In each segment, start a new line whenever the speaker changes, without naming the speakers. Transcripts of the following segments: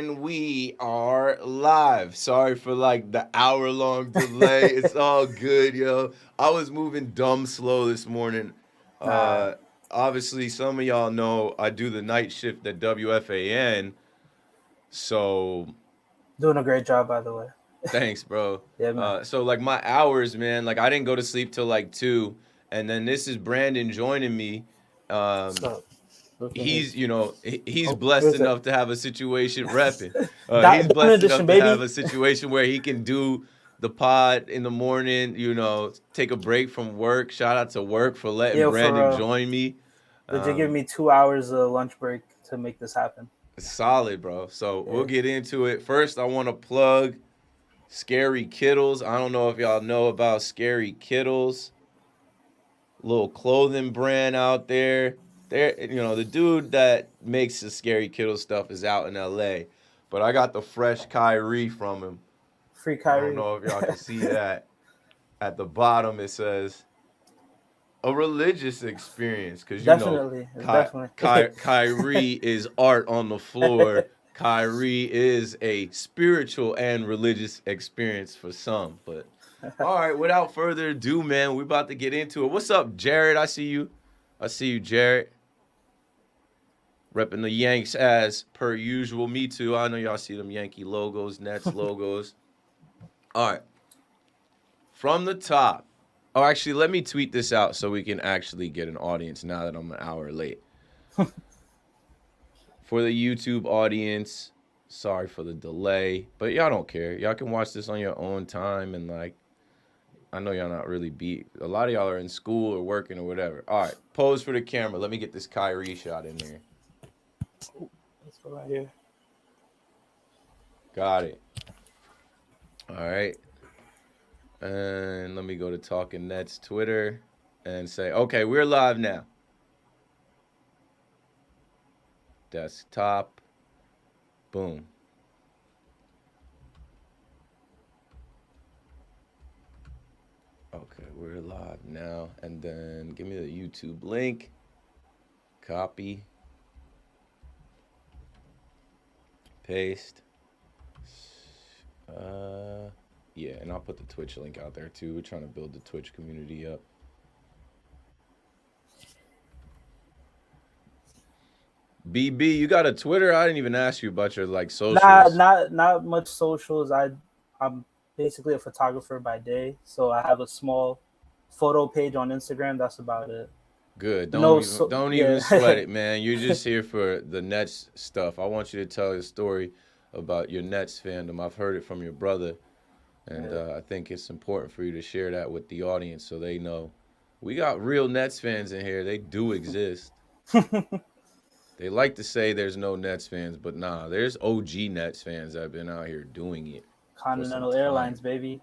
And we are live. Sorry for like the hour-long delay. It's all good, yo. I was moving dumb slow this morning.
Nah,
Uh Obviously some of y'all know I do the night shift at WFAN. So
doing a great job, by the way.
thanks, bro.
Yeah, man.
So like my hours, man, like I didn't go to sleep till like 2, and then this is Brandon joining me.
What's
Um
up? Looking here.
he's he's
Oh,
blessed
where's it?
enough to have a situation repping. He's
Diamond
blessed
edition,
enough to have
baby.
a situation where he can do the pod in the morning. Take a break from work. Shout out to work for letting
Yo, for
Brandon join me.
legit giving
Um,
me 2 hours of lunch break to make this happen.
Solid, bro. So we'll
Yeah.
get into it. First, I want to plug Scary Kittles. I don't know if y'all know about Scary Kittles, little clothing brand out there. The dude that makes the Scary Kittle stuff is out in LA, but I got the fresh Kyrie from him.
Free
I don't
Kyrie.
know if y'all can see that. At the bottom, it says a religious experience because
Definitely. Definitely.
Kyrie is art on the floor. Kyrie is a spiritual and religious experience for some. But all right, without further ado, man, we're about to get into it. What's up, Jared? I see you. Jared. Repping the Yanks as per usual. Me too. I know y'all see them Yankee logos, Nets logos. All right. From the top. Oh, actually, let me tweet this out so we can actually get an audience now that I'm an hour late. For the YouTube audience, sorry for the delay, but y'all don't care. Y'all can watch this on your own time, and like, I know y'all not really beat. A lot of y'all are in school or working or whatever. All right, pose for the camera. Let me get this Kyrie shot in there.
Let's go right here.
Got it. All right. And let me go to Talking Nets Twitter and say, okay, we're live now. Desktop. Boom. Okay, we're live now. And then give me the YouTube link. Copy. Paste. Yeah, and I'll put the Twitch link out there too. We're trying to build the Twitch community up. BB, you got a Twitter? I didn't even ask you about your like socials.
Not much socials. I'm basically a photographer by day, so I have a small photo page on Instagram. That's about it.
Good. Don't even
Yeah.
sweat it, man. You're just here for the Nets stuff. I want you to tell a story about your Nets fandom. I've heard it from your brother, and I think it's important for you to share that with the audience so they know we got real Nets fans in here. They do exist. They like to say there's no Nets fans, but nah, there's OG Nets fans that have been out here doing it for some
Continental
time.
Airlines, baby.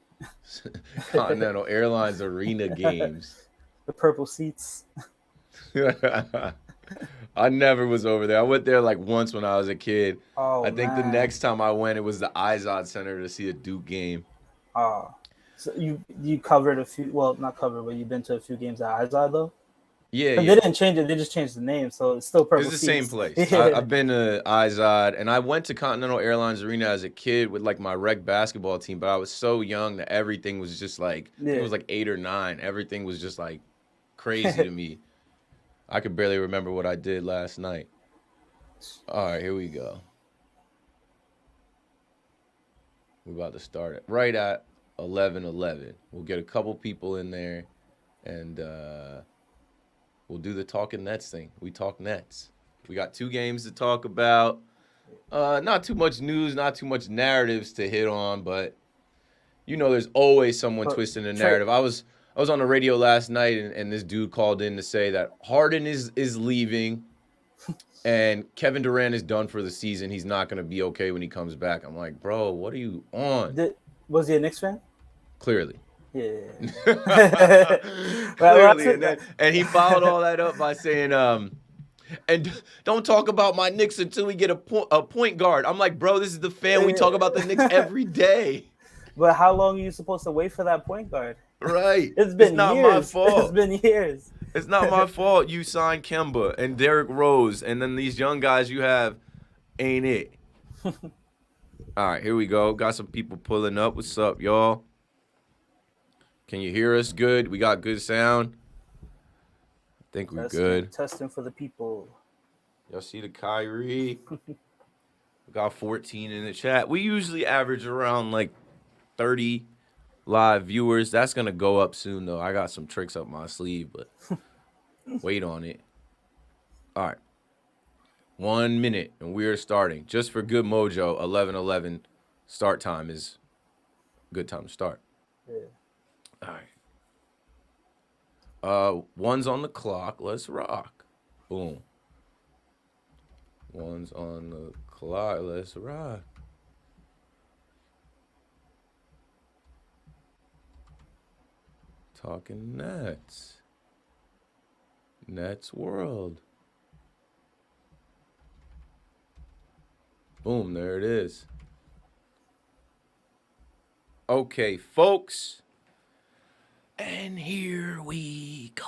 Continental Airlines arena games.
The purple seats.
I never was over there. I went there like once when I was a kid.
Oh
I think the
man.
next time I went, it was the Izod Center to see a Duke game.
Oh. So you covered a few. Well, not covered, but you've been to a few games at Izod though.
Yeah,
Because
yeah.
they didn't change it; they just changed the name, so it's still purple
It's the
seats.
same place.
Yeah.
I've been to Izod, and I went to Continental Airlines Arena as a kid with like my rec basketball team, but I was so young that everything was just like, I think it was like 8 or 9. Everything was just like crazy to me. I could barely remember what I did last night. All right, here we go. We're about to start it right at 11:11. We'll get a couple people in there, and we'll do the Talking Nets thing. We talk Nets. We got 2 games to talk about. Not too much news, not too much narratives to hit on, but there's always someone
But
twisting the narrative. I was on the radio last night, and this dude called in to say that Harden is leaving, and Kevin Durant is done for the season. He's not going to be okay when he comes back. I'm like, bro, what are you on?
Was he a Knicks fan?
Clearly.
Yeah.
Clearly. And he followed all that up by saying, and don't talk about my Knicks until we get a point guard. I'm like, bro, this is the fan. We talk about the Knicks every day.
But how long are you supposed to wait for that point guard?
Right.
It's been
not
years.
my fault.
It's been years.
It's not my fault you signed Kemba and Derrick Rose, and then these young guys you have ain't it. All right, here we go. Got some people pulling up. What's up, y'all? Can you hear us good? We got good sound. I think we're good.
Testing for the people.
Y'all see the Kyrie? We got 14 in the chat. We usually average around like 30 live viewers. That's going to go up soon, though. I got some tricks up my sleeve, but wait on it. All right. 1 minute, and we are starting. Just for good mojo, 11:11 start time is a good time to start.
Yeah.
All right. One's on the clock. Let's rock. Boom. One's on the clock. Let's rock. Talking Nets. Nets world. Boom, there it is. Okay, folks. And here we go.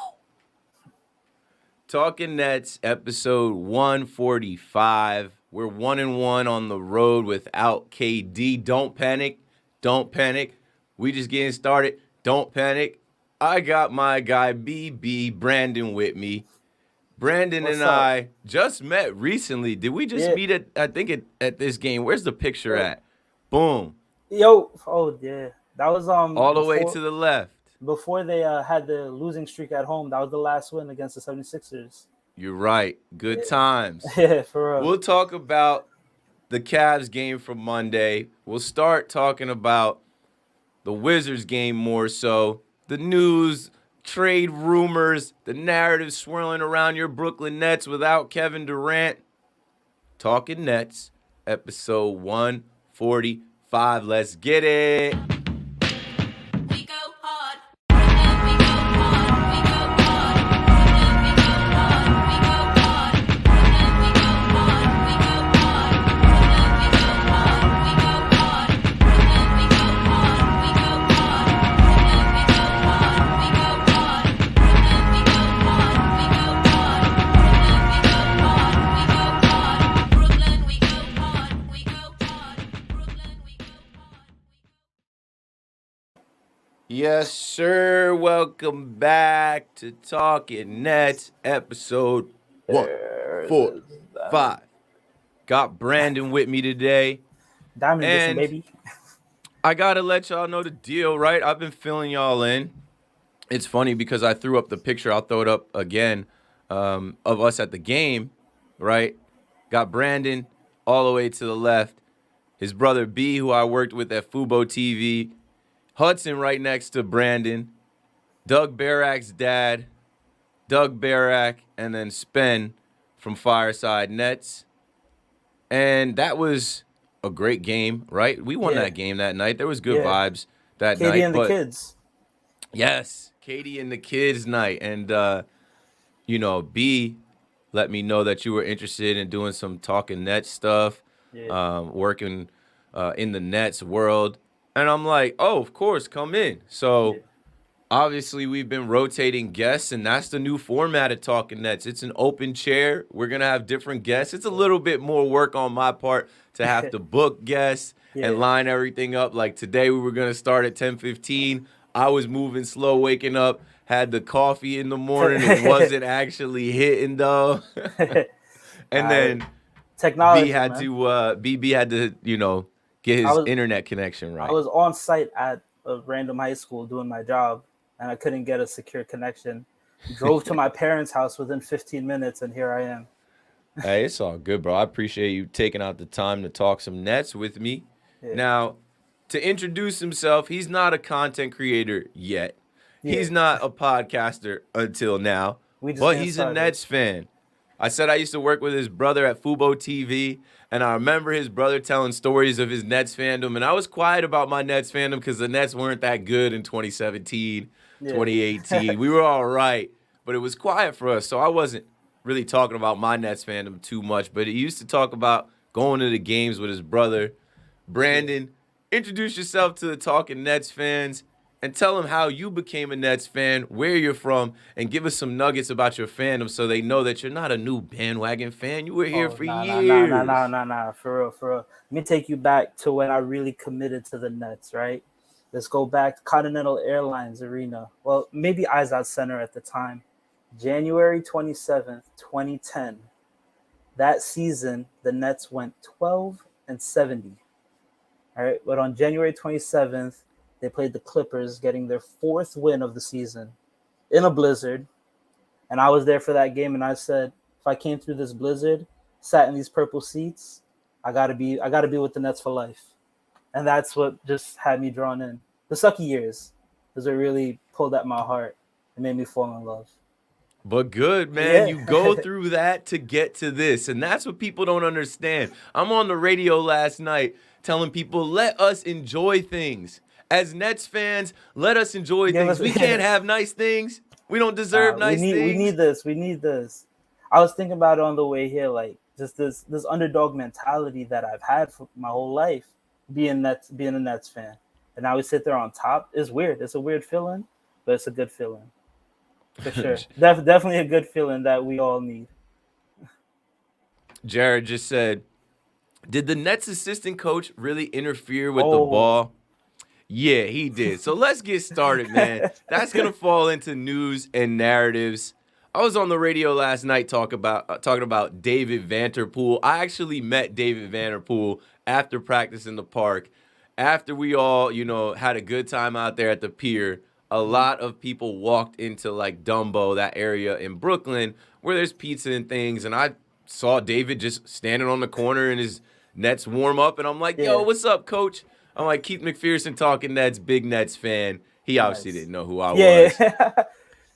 Talking Nets, episode 145. We're 1-1 on the road without KD. Don't panic. Don't panic. We just getting started. Don't panic. I got my guy BB, Brandon, with me. Brandon
What's
and
up?
I just met recently. Did we just meet at this game? Where's the picture at? Boom.
Yo, oh yeah, that was
All the way to the left.
before they had the losing streak at home. That was the last win against the 76ers.
You're right. Good times.
Yeah, for real.
We'll talk about the Cavs game from Monday. We'll start talking about the Wizards game more so. The news, trade rumors, the narrative swirling around your Brooklyn Nets without Kevin Durant. Talking Nets, episode 145. Let's get it.
We go hard. We go hard. We go hard. We go hard. We go hard. We go hard. We go hard. We go hard. We go hard. We go hard. We go hard. We go hard. We go hard. We go hard. We go hard. We go hard. Brooklyn, we go hard. We go hard. Brooklyn, we go hard.
Yes, sir. Welcome back to Talking Nets, episode 145. Got Brandon with me today.
Diamond edition,
and-
baby.
I gotta let y'all know the deal, right? I've been filling y'all in. It's funny because I threw up the picture. I'll throw it up again of us at the game, right? Got Brandon all the way to the left. His brother B, who I worked with at Fubo TV. Hudson right next to Brandon. Doug Barak's dad. Doug Barak, and then Spen from Fireside Nets. And that was a great game, right? We won
Yeah.
that game that night. There was good
Yeah.
vibes that night.
Katie and the
but
kids.
Yes, Katie and the kids night. And, B let me know that you were interested in doing some Talking Nets stuff,
Yeah.
working in the Nets world. And I'm like, oh, of course, come in. So
Yeah.
obviously we've been rotating guests, and that's the new format of Talking Nets. It's an open chair. We're going to have different guests. It's a little bit more work on my part to have to book guests
Yeah.
and line everything up. Like today we were going to start at 10:15. I was moving slow, waking up, had the coffee in the morning. It wasn't actually hitting, though. And then
Technology.
BB had to, get his
I was-
internet connection right.
I was on site at a random high school doing my job, and I couldn't get a secure connection. Drove to my parents' house within 15 minutes, and here I am.
Hey, it's all good, bro. I appreciate you taking out the time to talk some Nets with me.
Yeah.
Now, to introduce himself, he's not a content creator yet.
Yeah.
He's not a podcaster until now,
We just
but
getting
he's
started.
a Nets fan. I said I used to work with his brother at Fubo TV, and I remember his brother telling stories of his Nets fandom, and I was quiet about my Nets fandom because the Nets weren't that good in 2017,
Yeah.
2018. We were all right, but it was quiet for us, so I wasn't really talking about my Nets fandom too much, but he used to talk about going to the games with his brother. Brandon, introduce yourself to the Talking Nets fans, and tell them how you became a Nets fan, where you're from, and give us some nuggets about your fandom so they know that you're not a new bandwagon fan. You were here
Oh,
for
nah,
years.
for real, for real. Let me take you back to when I really committed to the Nets, right? Let's go back to Continental Airlines Arena. Well, maybe Izod Center at the time. January 27th, 2010. That season, the Nets went 12-70. All right, but on January 27th, they played the Clippers, getting their fourth win of the season in a blizzard. And I was there for that game, and I said, if I came through this blizzard, sat in these purple seats, I gotta be with the Nets for life. And that's what just had me drawn in. The sucky years, because it really pulled at my heart and made me fall in love.
But good, man.
Yeah.
You go through that to get to this. And that's what people don't understand. I'm on the radio last night telling people, let us enjoy things. As Nets fans, let us enjoy things. We can't have nice things. We don't deserve nice things.
We need this. We need this. I was thinking about it on the way here, like just this underdog mentality that I've had for my whole life, being a Nets fan. And now we sit there on top. It's weird. It's a weird feeling, but it's a good feeling. For sure. Definitely a good feeling that we all need.
Jared just said, did the Nets assistant coach really interfere with the
Oh.
ball? Yeah, he did. So let's get started, man. That's going to fall into news and narratives. I was on the radio last night talking about David Vanterpool. I actually met David Vanterpool after practice in the park. After we all, had a good time out there at the pier, a lot of people walked into like Dumbo, that area in Brooklyn where there's pizza and things. And I saw David just standing on the corner in his Nets warm up. And I'm like, yo, what's up, coach? I'm like, Keith McPherson talking Nets, big Nets fan. He obviously didn't know who I was.
Yeah.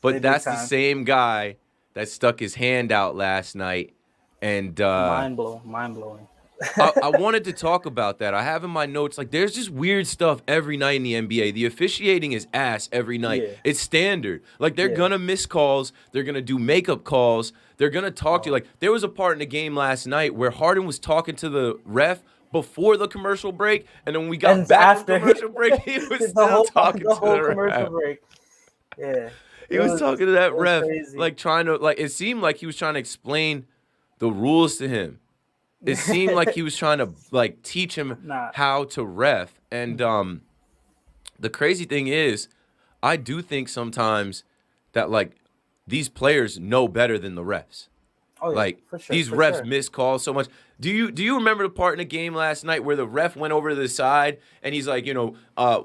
But that's the same guy that stuck his hand out last night. And
mind blowing.
I wanted to talk about that. I have in my notes, like, there's just weird stuff every night in the NBA. The officiating is ass every night.
Yeah.
It's standard. Like, they're going to miss calls. They're going to do makeup calls. They're going to talk to you. Like, there was a part in the game last night where Harden was talking to the ref before the commercial break, and then when we got back from commercial break, he was still talking to the
commercial
ref.
break. Yeah.
He was talking to that ref,
crazy.
like trying to, like, it seemed like he was trying to explain the rules to him. It seemed like he was trying to, like, teach him how to ref. And the crazy thing is, I do think sometimes that, like, these players know better than the refs.
Oh, yeah,
like,
for sure,
these refs miss calls so much. Do you remember the part in the game last night where the ref went over to the side and he's like,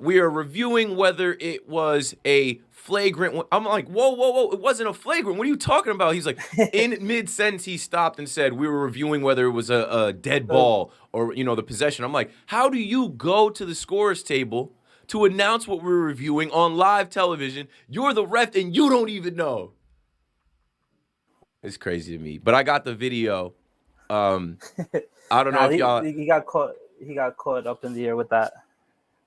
we are reviewing whether it was a flagrant one. I'm like, whoa, it wasn't a flagrant. What are you talking about? He's like, in mid-sentence, he stopped and said, we were reviewing whether it was a dead ball or, the possession. I'm like, how do you go to the scorer's table to announce what we're reviewing on live television? You're the ref and you don't even know. It's crazy to me. But I got the video. I don't know if y'all...
He got caught up in the air with that.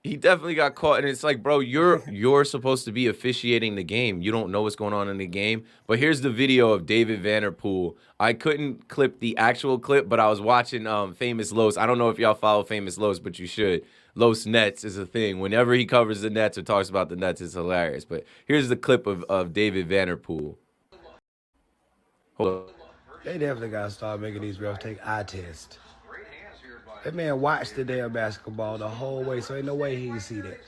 He definitely got caught, and it's like, bro, you're supposed to be officiating the game. You don't know what's going on in the game. But here's the video of David Vanterpool. I couldn't clip the actual clip, but I was watching Famous Los. I don't know if y'all follow Famous Los, but you should. Los Nets is a thing. Whenever he covers the Nets or talks about the Nets, it's hilarious. But here's the clip of David Vanterpool. Hold on.
They definitely got to start making these refs take eye tests. That man watched the damn basketball the whole way, so ain't no way he can see that.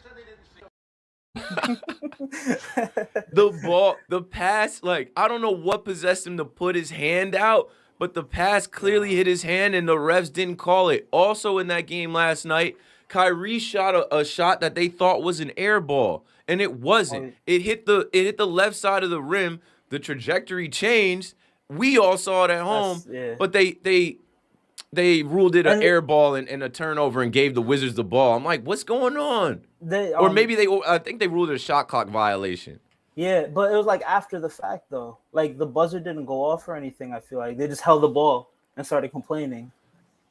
The pass, like, I don't know what possessed him to put his hand out, but the pass clearly hit his hand and the refs didn't call it. Also in that game last night, Kyrie shot a shot that they thought was an air ball, and it wasn't. It hit the left side of the rim. The trajectory changed. We all saw it at home, but they ruled it an air ball and a turnover and gave the Wizards the ball. I'm like, what's going on? Or maybe I think they ruled it a shot clock violation.
Yeah, but it was like after the fact, though. Like, the buzzer didn't go off or anything, I feel like. They just held the ball and started complaining.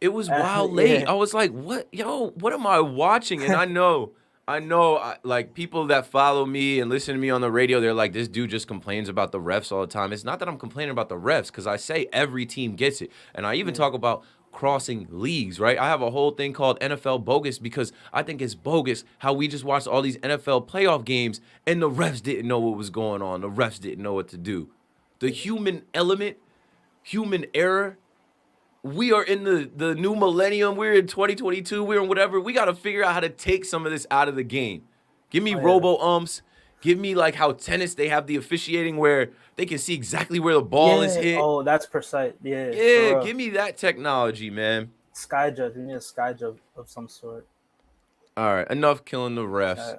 It was wild late. I was like, what am I watching? And I know I know, like, people that follow me and listen to me on the radio, they're like, this dude just complains about the refs all the time. It's not that I'm complaining about the refs, because I say every team gets it. And I even talk about crossing leagues, right? I have a whole thing called NFL bogus, because I think it's bogus how we just watched all these NFL playoff games and the refs didn't know what was going on. The refs didn't know what to do. The human element, human error, we are in the new millennium. We're in 2022. We're in whatever. We got to figure out how to take some of this out of the game. Give me robo umps. Give me like how tennis, they have the officiating where they can see exactly where the ball is hit.
Oh, that's precise. Yeah. for
Yeah,
real.
give me that technology, man.
Sky judge. We need a sky judge of some sort.
All right, enough killing the refs.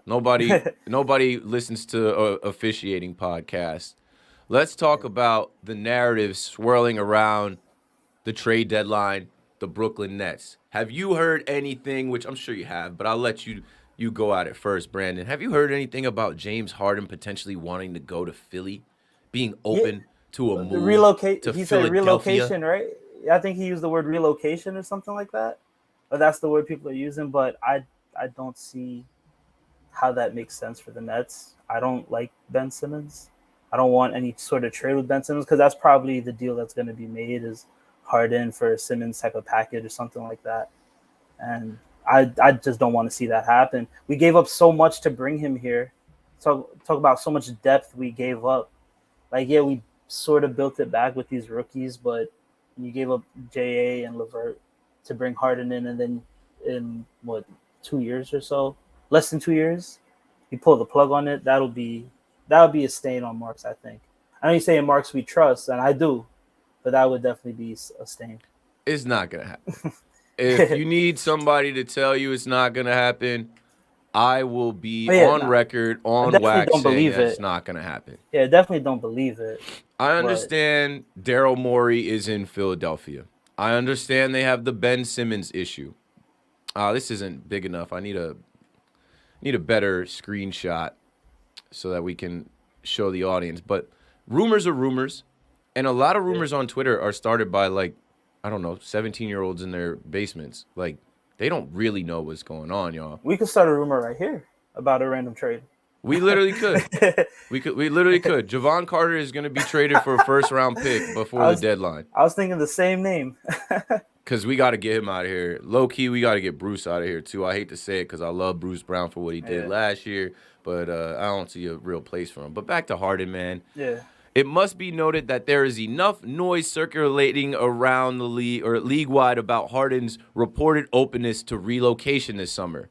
Nobody listens to officiating podcasts. Let's talk about the narrative swirling around the trade deadline, the Brooklyn Nets. Have you heard anything, which I'm sure you have, but I'll let you go at it first, Brandon. Have you heard anything about James Harden potentially wanting to go to Philly, being open to a
The
move
relocate.
to
He said
Philadelphia?
relocation, right? I think he used the word relocation or something like that. But that's the word people are using. But I don't see how that makes sense for the Nets. I don't like Ben Simmons. I don't want any sort of trade with Ben Simmons, because that's probably the deal that's going to be made, is Harden for a Simmons type of package or something like that. And I just don't want to see that happen. We gave up so much to bring him here. Talk about so much depth we gave up. Like, yeah, we sort of built it back with these rookies, but you gave up JA and LeVert to bring Harden in, and then in 2 years or so, less than 2 years, you pull the plug on it. That'll be a stain on Marks, I think. I know you say in Marks we trust, and I do, but that would definitely be a stain.
It's not going to happen. If you need somebody to tell you it's not going to happen, I will be on record, on
definitely
wax,
don't
saying
believe
that it's
it.
not going to happen.
Yeah, definitely don't believe it.
I understand Daryl Morey is in Philadelphia. I understand they have the Ben Simmons issue. This isn't big enough. I need a better screenshot so that we can show the audience. But rumors are rumors, and a lot of rumors on Twitter are started by, like, I don't know, 17-year-olds in their basements. Like, they don't really know what's going on, y'all.
We could start a rumor right here about a random trade.
We literally could. We literally could. Javon Carter is going to be traded for a first-round pick before the deadline.
I was thinking the same name.
Because we got to get him out of here. Low-key, we got to get Bruce out of here, too. I hate to say it because I love Bruce Brown for what he did last year, but I don't see a real place for him. But back to Harden, man.
Yeah.
It must be noted that there is enough noise circulating around the league or league-wide about Harden's reported openness to relocation this summer.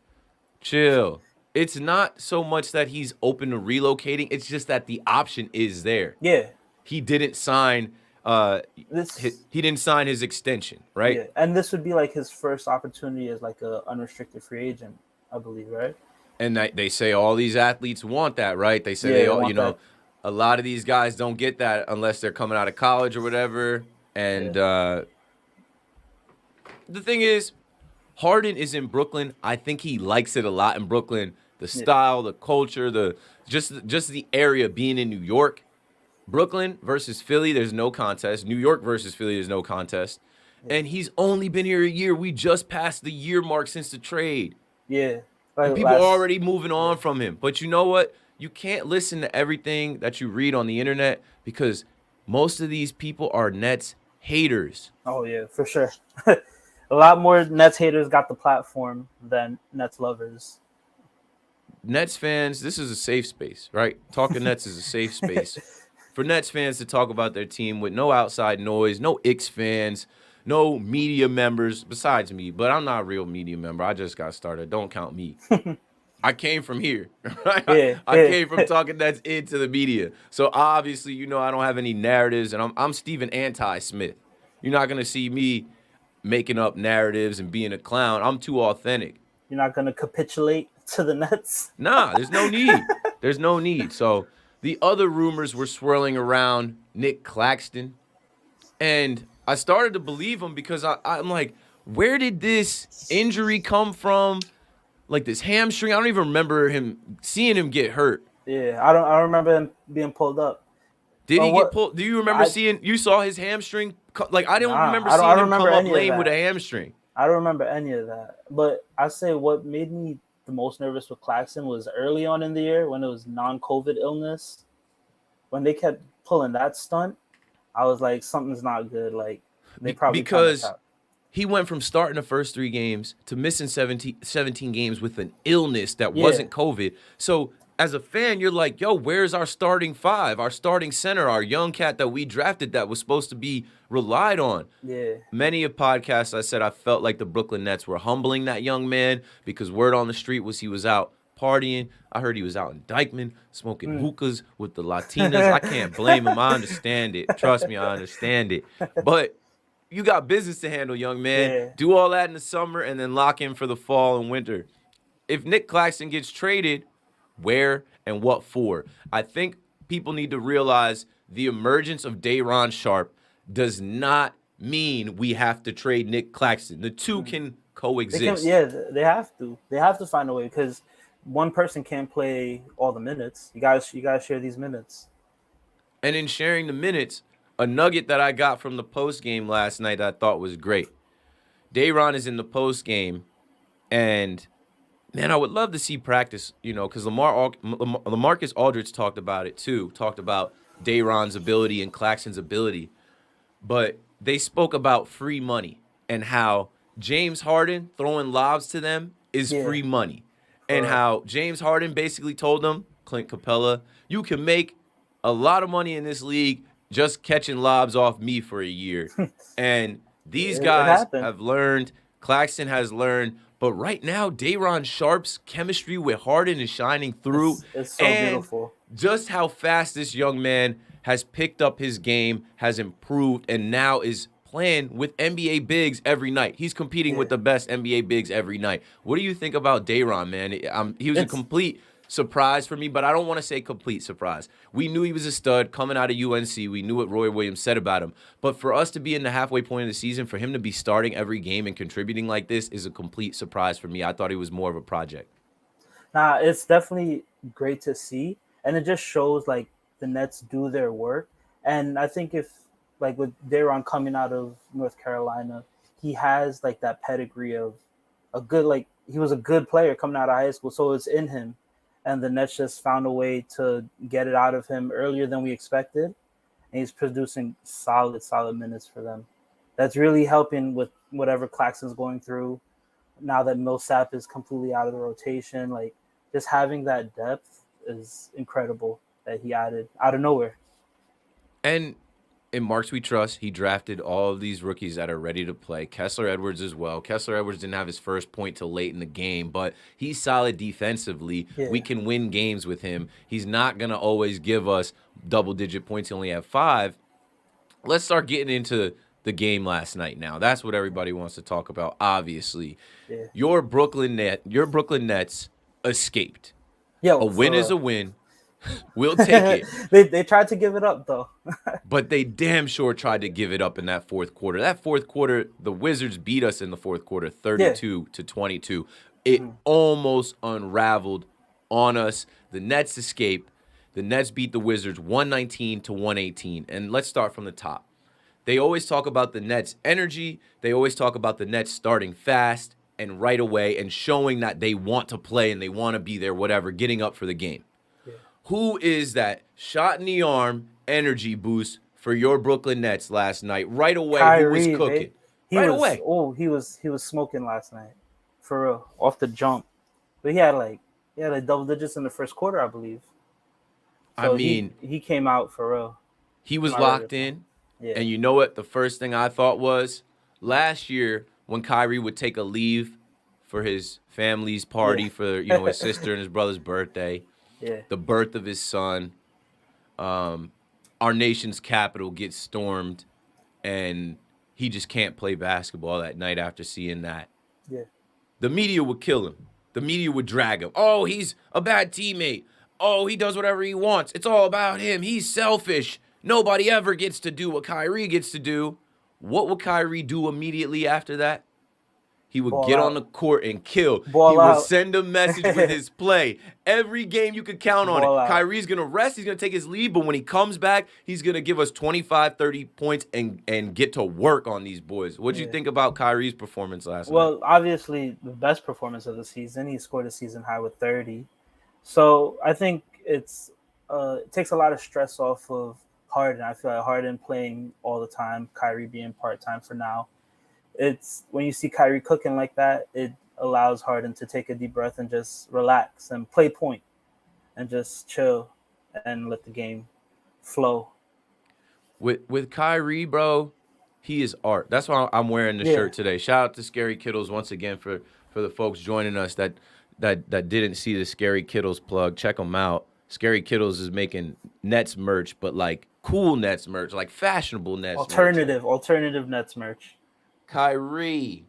Chill. It's not so much that he's open to relocating. It's just that the option is there.
Yeah.
He didn't sign he didn't sign his extension, right?
Yeah. And this would be like his first opportunity as like a unrestricted free agent, I believe, right?
And they say all these athletes want that, right? They say
Yeah,
they all,
want
you know,
that.
a lot of these guys don't get that unless they're coming out of college or whatever. And the thing is, Harden is in Brooklyn. I think he likes it a lot in Brooklyn. The style, the culture, the just the area being in New York. Brooklyn versus Philly, there's no contest. New York versus Philly, there's no contest. And he's only been here a year. We just passed the year mark since the trade.
Yeah.
And people are already moving on from him. But you know what? You can't listen to everything that you read on the internet because most of these people are Nets haters.
Oh, yeah, for sure. A lot more Nets haters got the platform than Nets lovers.
Nets fans, this is a safe space, right? Talking Nets is a safe space for Nets fans to talk about their team with no outside noise, no Knicks fans, no media members besides me. But I'm not a real media member. I just got started. Don't count me. I came from here, right? I came from talking Nets into the media. So obviously, you know, I don't have any narratives, and I'm Stephen Anti-Smith. You're not going to see me making up narratives and being a clown. I'm too authentic.
You're not going to capitulate to the Nets?
Nah, there's no need. There's no need. So the other rumors were swirling around Nick Claxton. And I started to believe him because I'm like, where did this injury come from? Like this hamstring. I don't even remember seeing him get hurt.
Yeah, I don't remember him being pulled up.
Did he get pulled? Do you remember you saw his hamstring? Like, I don't remember seeing him come up lame with a hamstring.
I don't remember any of that. But I say what made me the most nervous with Claxton was early on in the year when it was non-COVID illness. When they kept pulling that stunt, I was like, something's not good. Like they probably trying to
Because
tap.
he went from starting the first 3 games to missing 17 games with an illness that
Yeah.
wasn't COVID. So as a fan, you're like, yo, where's our starting 5, our starting center, our young cat that we drafted that was supposed to be relied on?
Yeah,
Many of podcasts I said I felt like the Brooklyn Nets were humbling that young man because word on the street was he was out partying. I heard he was out in Dykeman smoking hookahs with the Latinas. I can't blame him. I understand it. Trust me, I understand it. But you got business to handle, young man.
Yeah.
Do all that in the summer and then lock in for the fall and winter. If Nick Claxton gets traded, where and what for? I think people need to realize the emergence of Day'Ron Sharpe does not mean we have to trade Nick Claxton. The two can
they can,
coexist.
yeah, they have to. They have to find a way because one person can't play all the minutes. You guys share these minutes.
And in sharing the minutes, a nugget that I got from the post game last night that I thought was great. Day'Ron is in the post game, and man, I would love to see practice, because LaMarcus Aldridge talked about it too, talked about Day'Ron's ability and Claxton's ability. But they spoke about free money and how James Harden throwing lobs to them is
Yeah.
free money. And how James Harden basically told them, Clint Capella, you can make a lot of money in this league just catching lobs off me for a year. And these
It
guys
happened.
have learned, Claxton has learned, but right now, Day'Ron Sharpe's chemistry with Harden is shining through.
It's so
and
beautiful.
just how fast this young man has picked up his game, has improved, and now is playing with NBA bigs every night. He's competing with the best NBA bigs every night. What do you think about Day'Ron, man? He was a
It's-
complete surprise for me, but I don't want to say complete surprise. We knew he was a stud coming out of UNC. We knew what Roy Williams said about him. But for us to be in the halfway point of the season, for him to be starting every game and contributing like this is a complete surprise for me. I thought he was more of a project.
Nah, it's definitely great to see, and it just shows like the Nets do their work. And I think if like with Day'Ron coming out of North Carolina, he has like that pedigree of a good he was a good player coming out of high school, so it's in him. And the Nets just found a way to get it out of him earlier than we expected, and he's producing solid minutes for them. That's really helping with whatever Claxton's going through. Now that Millsap is completely out of the rotation, like just having that depth is incredible that he added out of nowhere.
And in Marks We Trust, he drafted all of these rookies that are ready to play. Kessler Edwards as well. Kessler Edwards didn't have his first point till late in the game, but he's solid defensively.
Yeah.
We can win games with him. He's not going to always give us double-digit points. He only had 5. Let's start getting into the game last night now. That's what everybody wants to talk about, obviously.
Yeah.
Your Brooklyn Nets escaped.
Yeah,
A win is a win. We'll take it.
They tried to give it up though.
But they damn sure tried to give it up in that fourth quarter. That fourth quarter, the Wizards beat us in the fourth quarter, 32-22. It almost unraveled on us. The Nets escaped. The Nets beat the Wizards 119-118. And let's start from the top. They always talk about the Nets' energy. They always talk about the Nets starting fast and right away and showing that they want to play and they want to be there, whatever, getting up for the game. Who is that shot in the arm energy boost for your Brooklyn Nets last night? Right away,
Kyrie,
who was cooking?
man.
Away.
Oh, he was smoking last night, for real, off the jump. But he had double digits in the first quarter, I believe.
I
So
mean,
he came out for real.
he was
My
locked
regular
in.
Yeah.
And you know what? The first thing I thought was last year when Kyrie would take a leave for his family's party for his sister and his brother's birthday,
Yeah.
the birth of his son, our nation's capital gets stormed, and he just can't play basketball that night after seeing that.
Yeah.
The media would kill him. The media would drag him. Oh, he's a bad teammate. Oh, he does whatever he wants. It's all about him. He's selfish. Nobody ever gets to do what Kyrie gets to do. What would Kyrie do immediately after that? he would
Ball
get
out.
on the court and kill.
Ball
he would
out.
send a message with his play. Every game you could count on
Ball
it.
out.
Kyrie's going to rest. He's going to take his lead. But when he comes back, he's going to give us 25, 30 points and get to work on these boys. What do you think about Kyrie's performance last night?
Well, obviously, the best performance of the season. He scored a season high with 30. So I think it takes a lot of stress off of Harden. I feel like Harden playing all the time, Kyrie being part-time for now. It's when you see Kyrie cooking like that, it allows Harden to take a deep breath and just relax and play point and just chill and let the game flow.
With Kyrie, bro, he is art. That's why I'm wearing the shirt today. Shout out to Scary Kittles once again for the folks joining us that didn't see the Scary Kittles plug. Check them out. Scary Kittles is making Nets merch, but like cool Nets merch, like fashionable Nets
Alternative Nets merch.
Kyrie,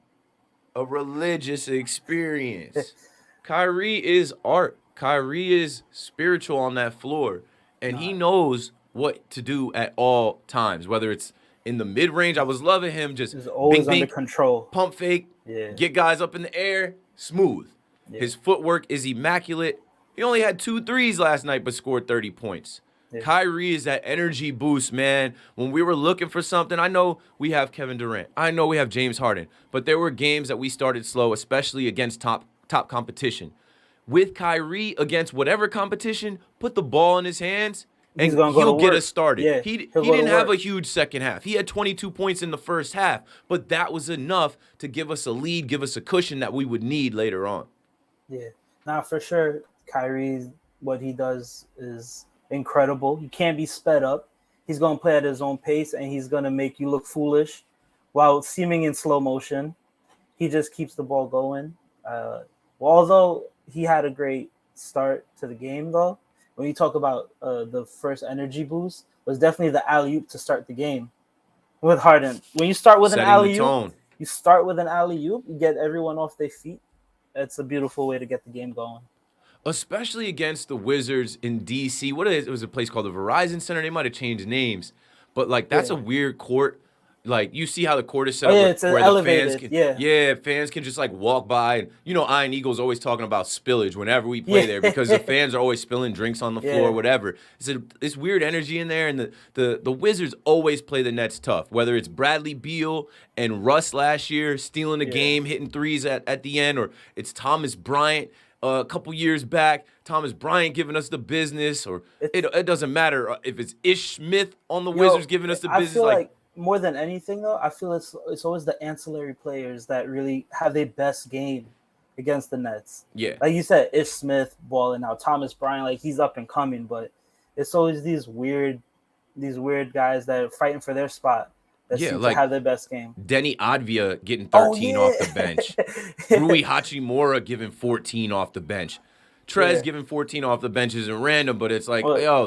a religious experience. Kyrie is art. Kyrie is spiritual on that floor, and he knows what to do at all times, whether it's in the mid-range. I was loving him just
He's always
bing,
under control.
pump fake, get guys up in the air, smooth.
Yeah.
His footwork is immaculate. He only had 2 threes last night, but scored 30 points.
Yeah.
Kyrie is that energy boost, man. When we were looking for something, I know we have Kevin Durant. I know we have James Harden. But there were games that we started slow, especially against top competition. With Kyrie, against whatever competition, put the ball in his hands, and he'll get us started.
Yeah,
he
he'll go
didn't
to
have a
work.
huge second half. He had 22 points in the first half, but that was enough to give us a lead, give us a cushion that we would need later on.
Yeah. Now, for sure, Kyrie, what he does is incredible. He can't be sped up. He's going to play at his own pace, and he's going to make you look foolish while seeming in slow motion. He just keeps the ball going. Although he had a great start to the game, though, when you talk about the first energy boost, was definitely the alley-oop to start the game with Harden. When you start with
Setting
an
the
alley-oop,
tone.
you start with an alley-oop, you get everyone off their feet. It's a beautiful way to get the game going.
Especially against the Wizards in DC. It was a place called the Verizon Center. They might have changed names, but like that's a weird court. Like you see how the court is set up,
it's
where the
elevated.
fans can, fans can just like walk by, and Iron Eagle's always talking about spillage whenever we play there because the fans are always spilling drinks on the floor, whatever. It's weird energy in there, and the Wizards always play the Nets tough. Whether it's Bradley Beal and Russ last year stealing the game, hitting threes at the end, or it's Thomas Bryant. A couple years back, Thomas Bryant giving us the business, or it doesn't matter if it's Ish Smith on the Wizards giving us the business.
I feel like more than anything, though, I feel it's always the ancillary players that really have their best game against the Nets.
Yeah,
like you said, Ish Smith balling out, Thomas Bryant, like he's up and coming, but it's always these weird guys that are fighting for their spot. That seem to have their best game.
Denny Advia getting 13 off the bench. Rui Hachimura giving 14 off the bench. Trez giving 14 off the bench isn't random, but it's like,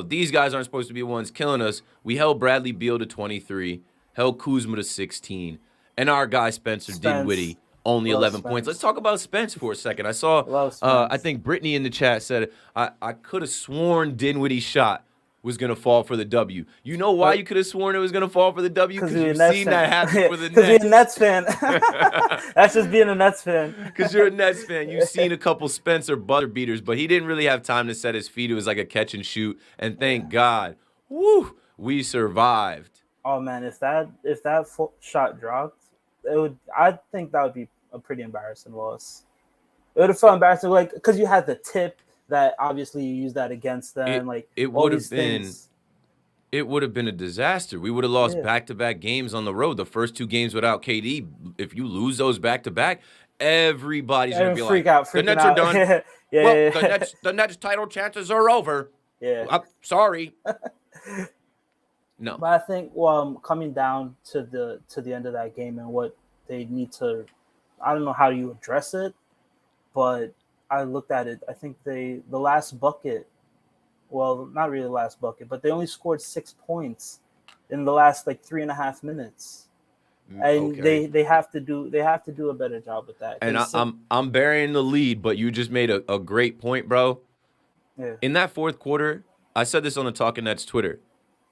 these guys aren't supposed to be the ones killing us. We held Bradley Beal to 23, held Kuzma to 16, and our guy Spencer Dinwiddie only 11 points. Let's talk about Spence for a second. I saw, I think Brittany in the chat said, I could have sworn Dinwiddie's shot was going to fall for the W. You know why you could have sworn it was going to fall for the W? Because you've seen that happen for the Nets.
Because you're a Nets fan. That's just being a Nets fan.
Because you're a Nets fan. You've seen a couple Spencer buzzer beaters, but he didn't really have time to set his feet. It was like a catch and shoot. And thank God, we survived.
Oh, man, if that shot dropped, I think that would be a pretty embarrassing loss. It would have felt embarrassing, like, because you had the tip. That obviously you use that against them. It would have
been a disaster. We would have lost back-to-back games on the road. The first 2 games without KD. If you lose those back-to-back, everybody's gonna be like, "The Nets are done." The Nets title chances are over.
Yeah,
sorry. No,
but I think coming down to the end of that game and what they need to, I don't know how you address it, but. I looked at it. I think the last bucket, well, not really the last bucket, but they only scored 6 points in the last 3.5 minutes, and they have to do a better job with that.
And I'm burying the lead, but you just made a great point, bro.
Yeah.
In that fourth quarter, I said this on the Talking Nets Twitter.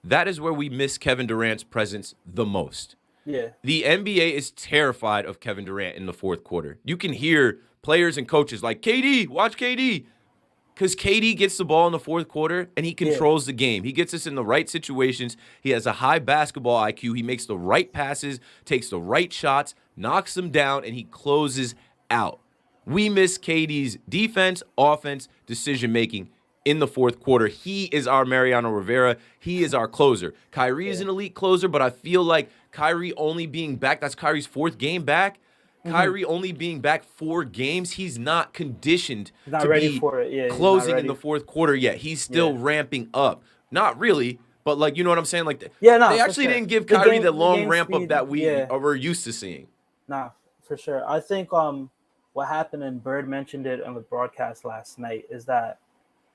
That is where we miss Kevin Durant's presence the most.
Yeah.
The NBA is terrified of Kevin Durant in the fourth quarter. You can hear players and coaches like, KD, watch KD. Because KD gets the ball in the fourth quarter and he controls the game. He gets us in the right situations. He has a high basketball IQ. He makes the right passes, takes the right shots, knocks them down, and he closes out. We miss KD's defense, offense, decision-making in the fourth quarter. He is our Mariano Rivera. He is our closer. Kyrie is an elite closer, but I feel like Kyrie only being back, that's Kyrie's fourth game back. Kyrie only being back 4 games, he's not conditioned
Not
to
ready
be
for it. Yeah, he's not
closing in the
ready.
fourth quarter yet. He's still ramping up. Not really, but like, you know what I'm saying? Like,
Yeah, no,
they
for
actually
sure.
didn't give
The
Kyrie
game-
the
the
long
game
ramp up
speed,
that we
yeah.
were used to seeing.
Nah, for sure. I think what happened, and Bird mentioned it on the broadcast last night, is that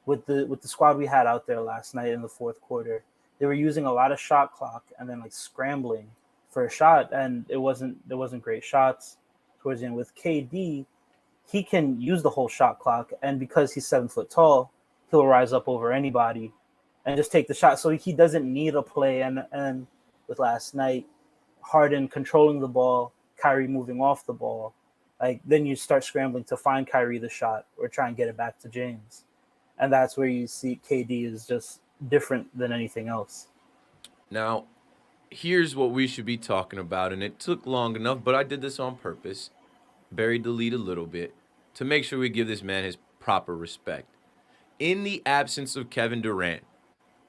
with the squad we had out there last night in the fourth quarter, they were using a lot of shot clock and then like scrambling for a shot, and there wasn't great shots towards the end. With KD, he can use the whole shot clock, and because he's 7 foot tall, he'll rise up over anybody and just take the shot. So he doesn't need a play. And with last night, Harden controlling the ball, Kyrie moving off the ball, like then you start scrambling to find Kyrie the shot or try and get it back to James. And that's where you see KD is just different than anything else.
Now, here's what we should be talking about, and it took long enough, but I did this on purpose. Buried the lead a little bit to make sure we give this man his proper respect. In the absence of Kevin Durant,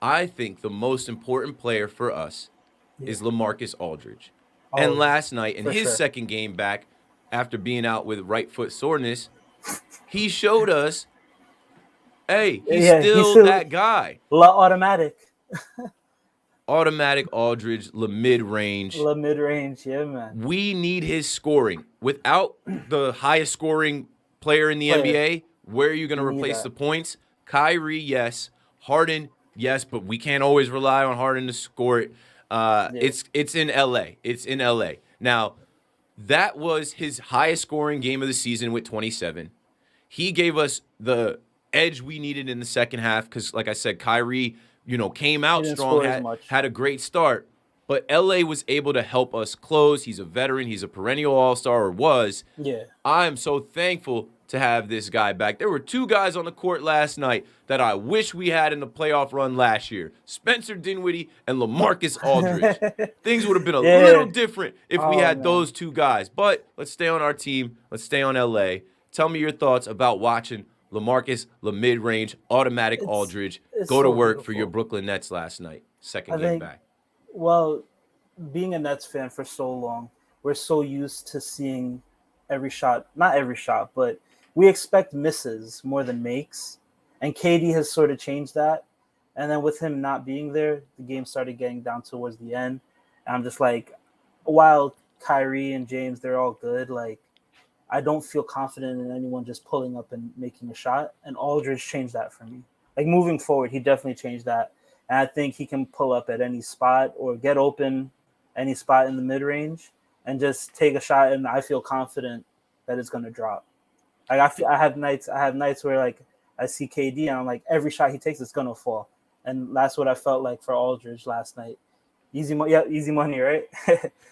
I think the most important player for us is LaMarcus Aldridge. And last night, in
for
his
sure.
second game back, after being out with right foot soreness, he showed us, hey, he's
Yeah, he's
still
still-
that guy.
La automatic,
Automatic Aldridge, the mid-range.
la mid range, yeah, man.
We need his scoring. Without the highest scoring player in the
Player.
NBA, where are you going to
We need
replace
that.
the points? Kyrie, yes. Harden, yes, but we can't always rely on Harden to score it. It's in LA. It's in LA. Now, that was his highest scoring game of the season with 27. He gave us the edge we needed in the second half because, like I said, Kyrie, came out
He didn't
strong,
score as much.
had a great start. But LA was able to help us close. He's a veteran. He's a perennial all-star, or was.
Yeah.
I'm so thankful to have this guy back. There were 2 guys on the court last night that I wish we had in the playoff run last year. Spencer Dinwiddie and LaMarcus Aldridge. Things would have been a
Yeah.
little different if we
Oh,
had
man.
those 2 guys. But let's stay on our team. Let's stay on LA. Tell me your thoughts about watching LaMarcus, mid-range, automatic Aldridge
it's
go to
so
work for
beautiful.
your Brooklyn Nets last night. Second
I
game
think-
back.
Well, being a Nets fan for so long, we're so used to seeing not every shot, but we expect misses more than makes. And KD has sort of changed that. And then with him not being there, the game started getting down towards the end. And I'm just like, while Kyrie and James, they're all good, like, I don't feel confident in anyone just pulling up and making a shot. And Aldridge changed that for me. Like, moving forward, he definitely changed that. And I think he can pull up at any spot or get open any spot in the mid-range and just take a shot, and I feel confident that it's going to drop. Like, I have nights where, like, I see KD and I'm like, every shot he takes is going to fall. And that's what I felt like for Aldridge last night. Easy money, right?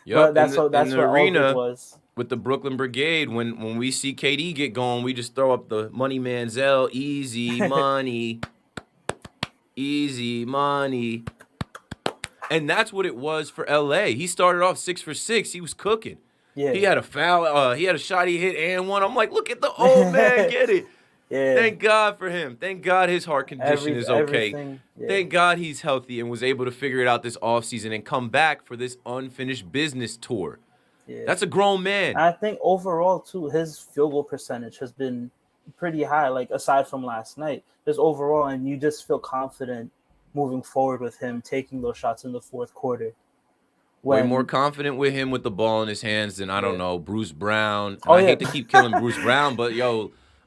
But that's
in
what
the
Aldridge
arena
was.
with the Brooklyn Brigade. When we see KD get going, we just throw up the money Manziel, easy money, easy money, and that's what it was for LA. He started off 6 for 6. He was cooking.
Yeah.
He had a foul. He had a shot he hit and one. I'm like, look at the old man get it.
Yeah.
Thank God for him. Thank God his heart condition is okay.
Everything, yeah.
Thank God he's healthy and was able to figure it out this offseason and come back for this unfinished business tour.
Yeah.
That's a grown man.
I think overall too, his field goal percentage has been pretty high. Like, aside from last night, just overall, and you just feel confident moving forward with him taking those shots in the fourth quarter.
Way more confident with him with the ball in his hands than, I don't know, Bruce Brown. And
Oh,
I
yeah.
hate to keep killing Bruce Brown, but,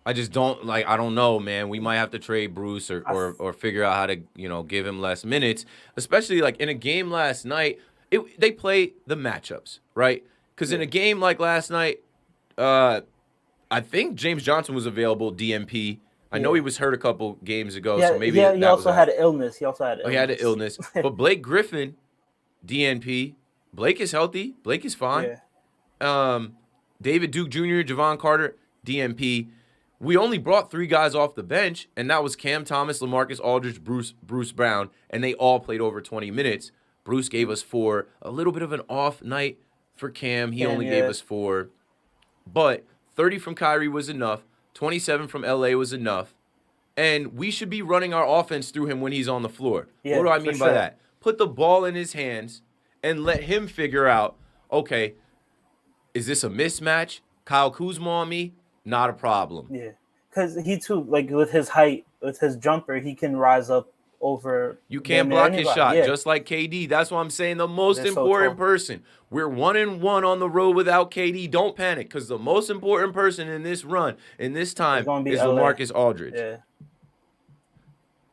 I just don't, I don't know, man. We might have to trade Bruce or figure out how to, give him less minutes, especially, in a game last night. They play the matchups, right? Because in a game like last night, I think James Johnson was available, DMP. I know he was hurt a couple games ago, so maybe
he also had an illness. He also had
he had an illness. But Blake Griffin, DNP, Blake is healthy. Blake is fine.
Yeah.
David Duke Jr., Javon Carter, DMP. We only brought 3 guys off the bench, and that was Cam Thomas, LaMarcus Aldridge, Bruce Brown, and they all played over 20 minutes. Bruce gave us 4. A little bit of an off night for Cam. He only gave us 4. But 30 from Kyrie was enough. 27 from LA was enough. And we should be running our offense through him when he's on the floor.
Yeah,
What do I
for
mean by
sure.
that? Put the ball in his hands and let him figure out, okay, is this a mismatch? Kyle Kuzma on me? Not a problem.
Yeah. Because he too, like with his height, with his jumper, he can rise up over.
You can't
damn near
block his
anybody.
shot,
Yeah.
just like KD. That's what I'm saying. The most
They're so
important
tall.
person. We're 1-1 on the road without KD. Don't panic, because the most important person in this run, in this time,
gonna be
is
LA.
LaMarcus Aldridge.
Yeah.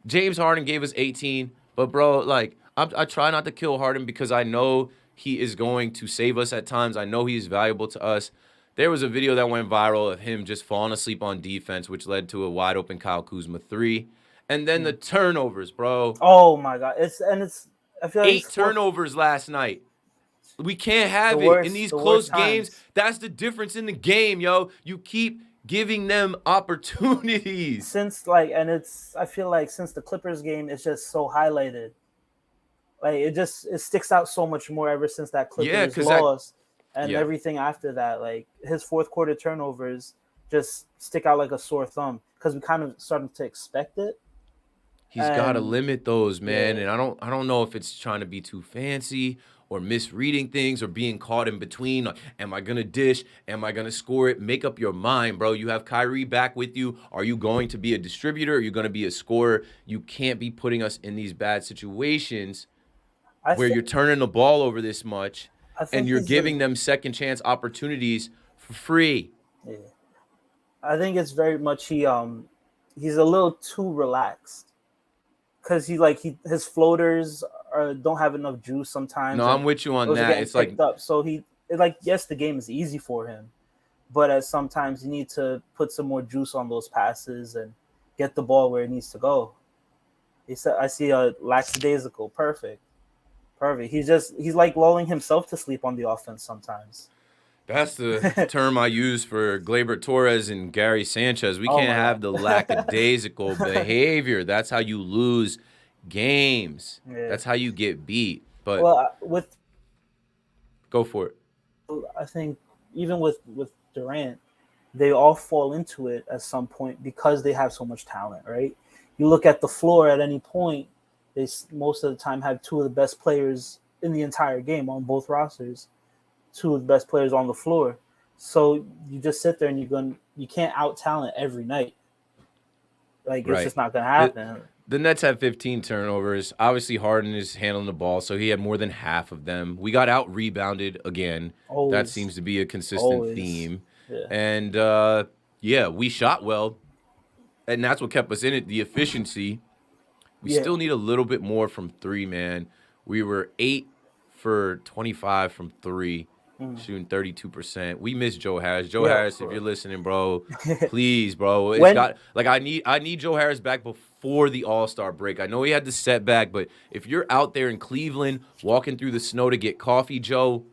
James Harden gave us 18, but bro, like I try not to kill Harden because I know he is going to save us at times. I know he is valuable to us. There was a video that went viral of him just falling asleep on defense, which led to a wide open Kyle Kuzma 3. And then the turnovers, bro.
Oh my God! I feel like
8 turnovers last night. We can't have
The
it
worst-
in these
the
close
worst
games.
times.
That's the difference in the game, yo. You keep giving them opportunities.
Since I feel like since the Clippers game, it's just so highlighted. Like it sticks out so much more ever since that
Yeah,
Clippers
'cause that-
loss and
yeah.
everything after that. Like his fourth quarter turnovers just stick out like a sore thumb because we kind of started to expect it.
He's got to
And-
limit those, man.
yeah.
And I don't know if it's trying to be too fancy or misreading things or being caught in between. Like, am I gonna dish? Am I gonna score it? Make up your mind, bro. You have Kyrie back with you. Are you going to be a distributor? Are you gonna be a scorer? You can't be putting us in these bad situations
I
where
think-
you're turning the ball over this much
I think
and you're
he's
giving them second chance opportunities for free.
Yeah. I think it's very much he's a little too relaxed because his floaters don't have enough juice sometimes.
No, I'm with you on
those are
that.
getting
It's like
picked up. So yes, the game is easy for him, but at sometimes you need to put some more juice on those passes and get the ball where it needs to go. I see a lackadaisical, perfect. He's like lulling himself to sleep on the offense sometimes.
that's the term I use for Gleyber Torres and Gary Sanchez. We
Oh
can't
my
have
God.
the lackadaisical behavior. That's how you lose games.
Yeah.
That's how you get beat. But
Well,
go for it.
I think even with Durant, they all fall into it at some point because they have so much talent, right? You look at the floor at any point, they most of the time have 2 of the best players in the entire game on both rosters, 2 of the best players on the floor. So you just sit there and you can't out talent every night. Like
Right.
it's just not gonna happen.
The Nets have 15 turnovers. Obviously, Harden is handling the ball, so he had more than half of them. We got out rebounded again. That
Always.
seems to be a consistent
Always.
theme.
Yeah.
And we shot well, and that's what kept us in it. The efficiency. We
Yeah.
still need a little bit more from 3, man. We were 8 for 25 from 3, shooting 32%. We miss Joe Harris. Joe
Yeah,
Harris, if
bro.
you're listening, bro, please, bro. It's
When-
I need Joe Harris back before the All-Star break. I know he had the setback, but if you're out there in Cleveland walking through the snow to get coffee, Joe,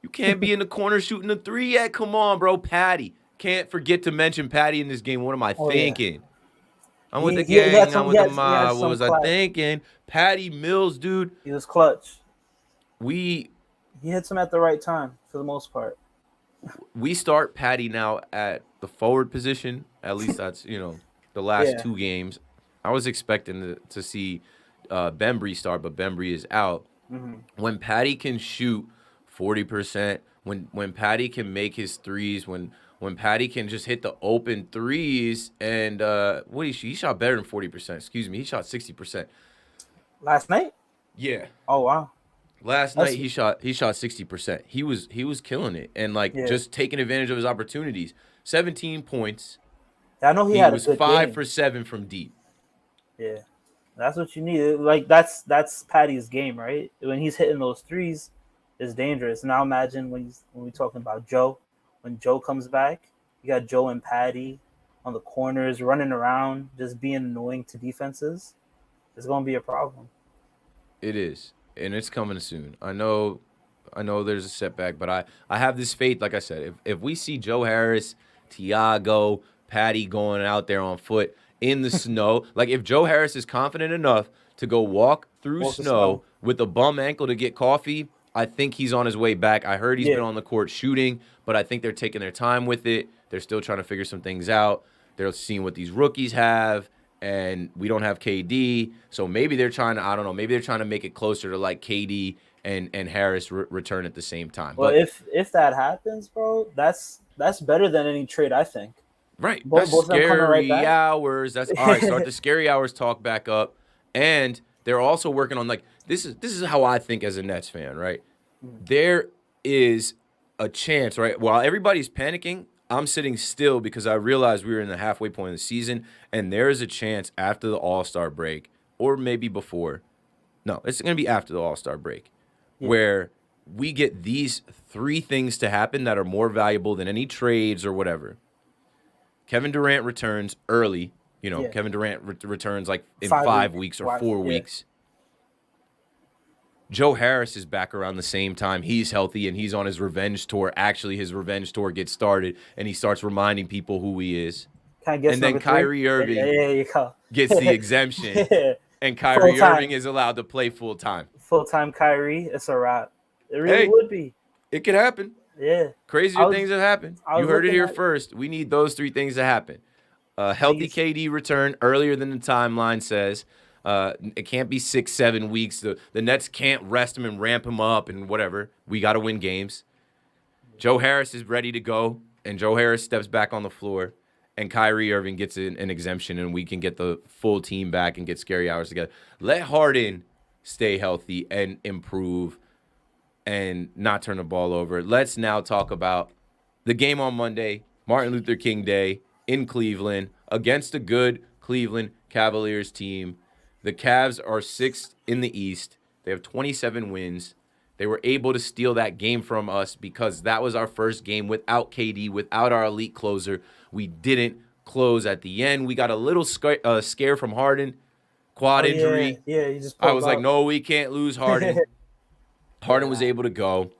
you can't be in the corner shooting a 3 yet. Come on, bro. Patty. Can't forget to mention Patty in this game. What am I
Oh, yeah.
thinking? I'm with the
He had
gang.
some-
I'm with
he
the
had
mob. What
some
was I
class.
thinking? Patty Mills, dude.
He was clutch.
We
He hits him at the right time for the most part.
start Patty now at the forward position. At least that's the last
Yeah.
2 games. I was expecting to see Bembry start, but Bembry is out.
Mm-hmm.
When Patty can shoot 40%, when Patty can make his threes, when Patty can just hit the open threes, and he shot better than 40%. Excuse me, he shot 60%.
Last night?
Yeah.
Oh wow.
Last
That's-
night he shot 60%. He was killing it and
Yeah.
just taking advantage of his opportunities. 17 points.
I know he,
He
had
was
a good
5
game.
for 7 from deep.
Yeah, that's what you need. Like that's Patty's game, right? When he's hitting those threes, it's dangerous. Now imagine when we're talking about Joe, when Joe comes back, you got Joe and Patty on the corners running around, just being annoying to defenses. It's gonna be a problem.
It is, and it's coming soon. I know I know there's a setback, but I have this faith. Like I said, if we see Joe Harris, Tiago, Patty going out there on foot in the snow, like if Joe Harris is confident enough to go walk through
Walk the
snow
snow.
with a bum ankle to get coffee, I think he's on his way back. I heard he's
Yeah.
been on the court shooting, but I think they're taking their time with it. They're still trying to figure some things out. They're seeing what these rookies have, and we don't have KD. So maybe they're trying to, I don't know, maybe they're trying to make it closer to like KD and Harris return at the same time.
Well,
But
if that happens, bro, that's better than any trade, I think.
right,
both-
that's
both of them coming right
scary
back.
hours. That's all right. Start the scary hours talk back up, and they're also working on like this is how I think as a Nets fan, right? There is a chance, right? While everybody's panicking, I'm sitting still because I realized we were in the halfway point of the season, and there is a chance after the All-Star break, or maybe before. No, it's going to be after the All-Star break, where we get these three things to happen that are more valuable than any trades or whatever. Kevin Durant returns early. You know,
Yeah.
Kevin Durant returns like in
5
5 weeks or
weeks.
4
Yeah.
weeks. Joe Harris is back around the same time. He's healthy and he's on his revenge tour. Actually, his revenge tour gets started and he starts reminding people who he is.
Can I guess
And then
number three?
Kyrie Irving
Yeah, yeah, you go.
Gets the exemption
Yeah.
and Kyrie
Full-time.
Irving is allowed to play full time.
Full-time Kyrie, it's a wrap. It really
Hey.
would be.
It could happen.
Yeah.
Crazier
I was-
things have happened.
I
You
was
heard it
looking
here
at-
first. We need those three things to happen. Healthy
Please.
KD return earlier than the timeline says. It can't be 6-7 weeks. The Nets can't rest him and ramp him up and whatever. We got to win games. Joe Harris is ready to go, and Joe Harris steps back on the floor, and Kyrie Irving gets an exemption, and we can get the full team back and get scary hours together. Let Harden stay healthy and improve and not turn the ball over. Let's now talk about the game on Monday, Martin Luther King Day in Cleveland against a good Cleveland Cavaliers team. The Cavs are 6th in the East. They have 27 wins. They were able to steal that game from us because that was our first game without KD, without our elite closer. We didn't close at the end. We got a little scare from Harden, quad
Oh,
injury.
Yeah, you just
I
pulled
was like,
up.
no, we can't lose Harden. Harden was able to go.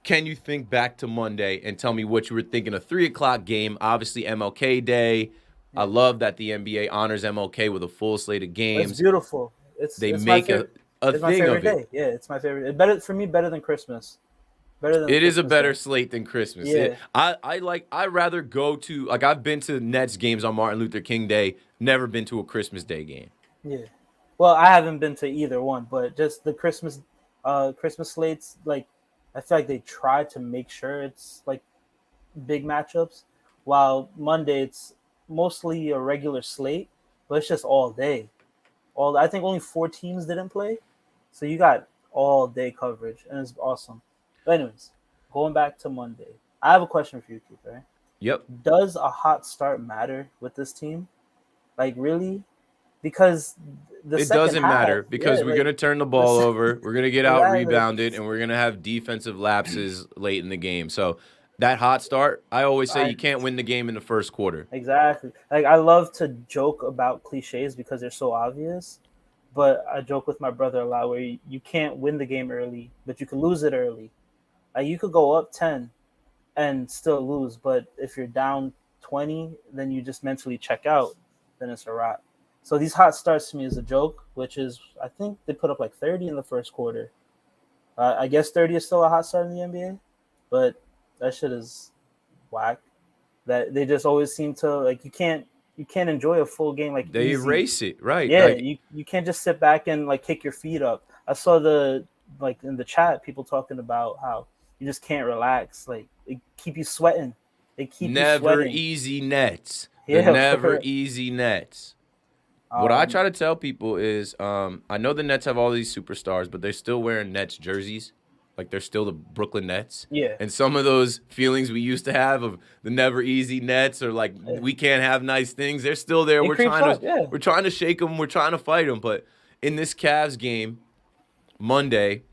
Can you think back to Monday and tell me what you were thinking? A 3 o'clock game, obviously MLK Day. I love that the NBA honors MLK with a full slate of
It's
games.
beautiful.
They
it's my
make a
favorite- it's my
thing
favorite
of
day.
it.
Yeah, it's my favorite. It better for me, better than Christmas. Better than
It is a
Christmas
better
Day.
slate than Christmas.
Yeah.
I rather go to, like, I've been to Nets games on Martin Luther King Day, never been to a Christmas Day game.
Yeah. Well, I haven't been to either one, but just the Christmas slates, like I feel like they try to make sure it's like big matchups, while Monday it's mostly a regular slate, but it's just all day. I think only 4 teams didn't play, so you got all day coverage, and it's awesome. But anyways, going back to Monday, I have a question for you, Keith. Right?
Yep.
Does a hot start matter with this team? Like really? Because the
It
second
doesn't
half-
matter because
yeah,
we're
like,
going to turn the ball
the-
over. We're going to get out
Exactly.
rebounded, and we're going to have defensive lapses late in the game. So that hot start, I always say you can't win the game in the first quarter.
Exactly. Like I love to joke about cliches because they're so obvious, but I joke with my brother a lot where you can't win the game early, but you can lose it early. Like you could go up 10 and still lose, but if you're down 20, then you just mentally check out, then it's a wrap. So these hot starts to me is a joke, which is I think they put up like 30 in the first quarter. I guess 30 is still a hot start in the NBA, but that shit is whack. That they just always seem to like you can't enjoy a full game like
They
easy.
erase it, right?
Yeah,
Like,
you can't just sit back and like kick your feet up. I saw like in the chat people talking about how you just can't relax. Like they keep you sweating. They keep you
never
sweating.
easy Nets.
Yeah,
The never
for-
easy Nets. What I
Um,
try to tell people is, I know the Nets have all these superstars, but they're still wearing Nets jerseys. Like they're still the Brooklyn Nets.
Yeah.
And some of those feelings we used to have of the never easy Nets or like we can't have nice things, they're still there.
It
We're
creeps
trying
up,
to
yeah.
we're trying to shake them. We're trying to fight them. But in this Cavs game, Monday,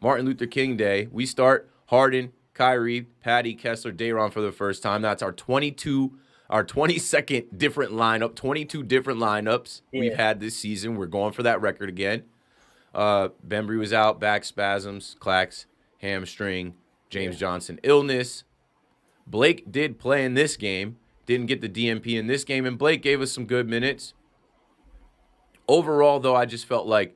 Martin Luther King Day, we start Harden, Kyrie, Patty, Kessler, Dayron for the first time. That's our 22nd different lineup, 22 different lineups we've
Yeah.
had this season. We're going for that record again. Bembry was out, back spasms, clacks. hamstring, James Johnson illness. Blake did play in this game, didn't get the DNP in this game, and Blake gave us some good minutes. Overall, though, I just felt like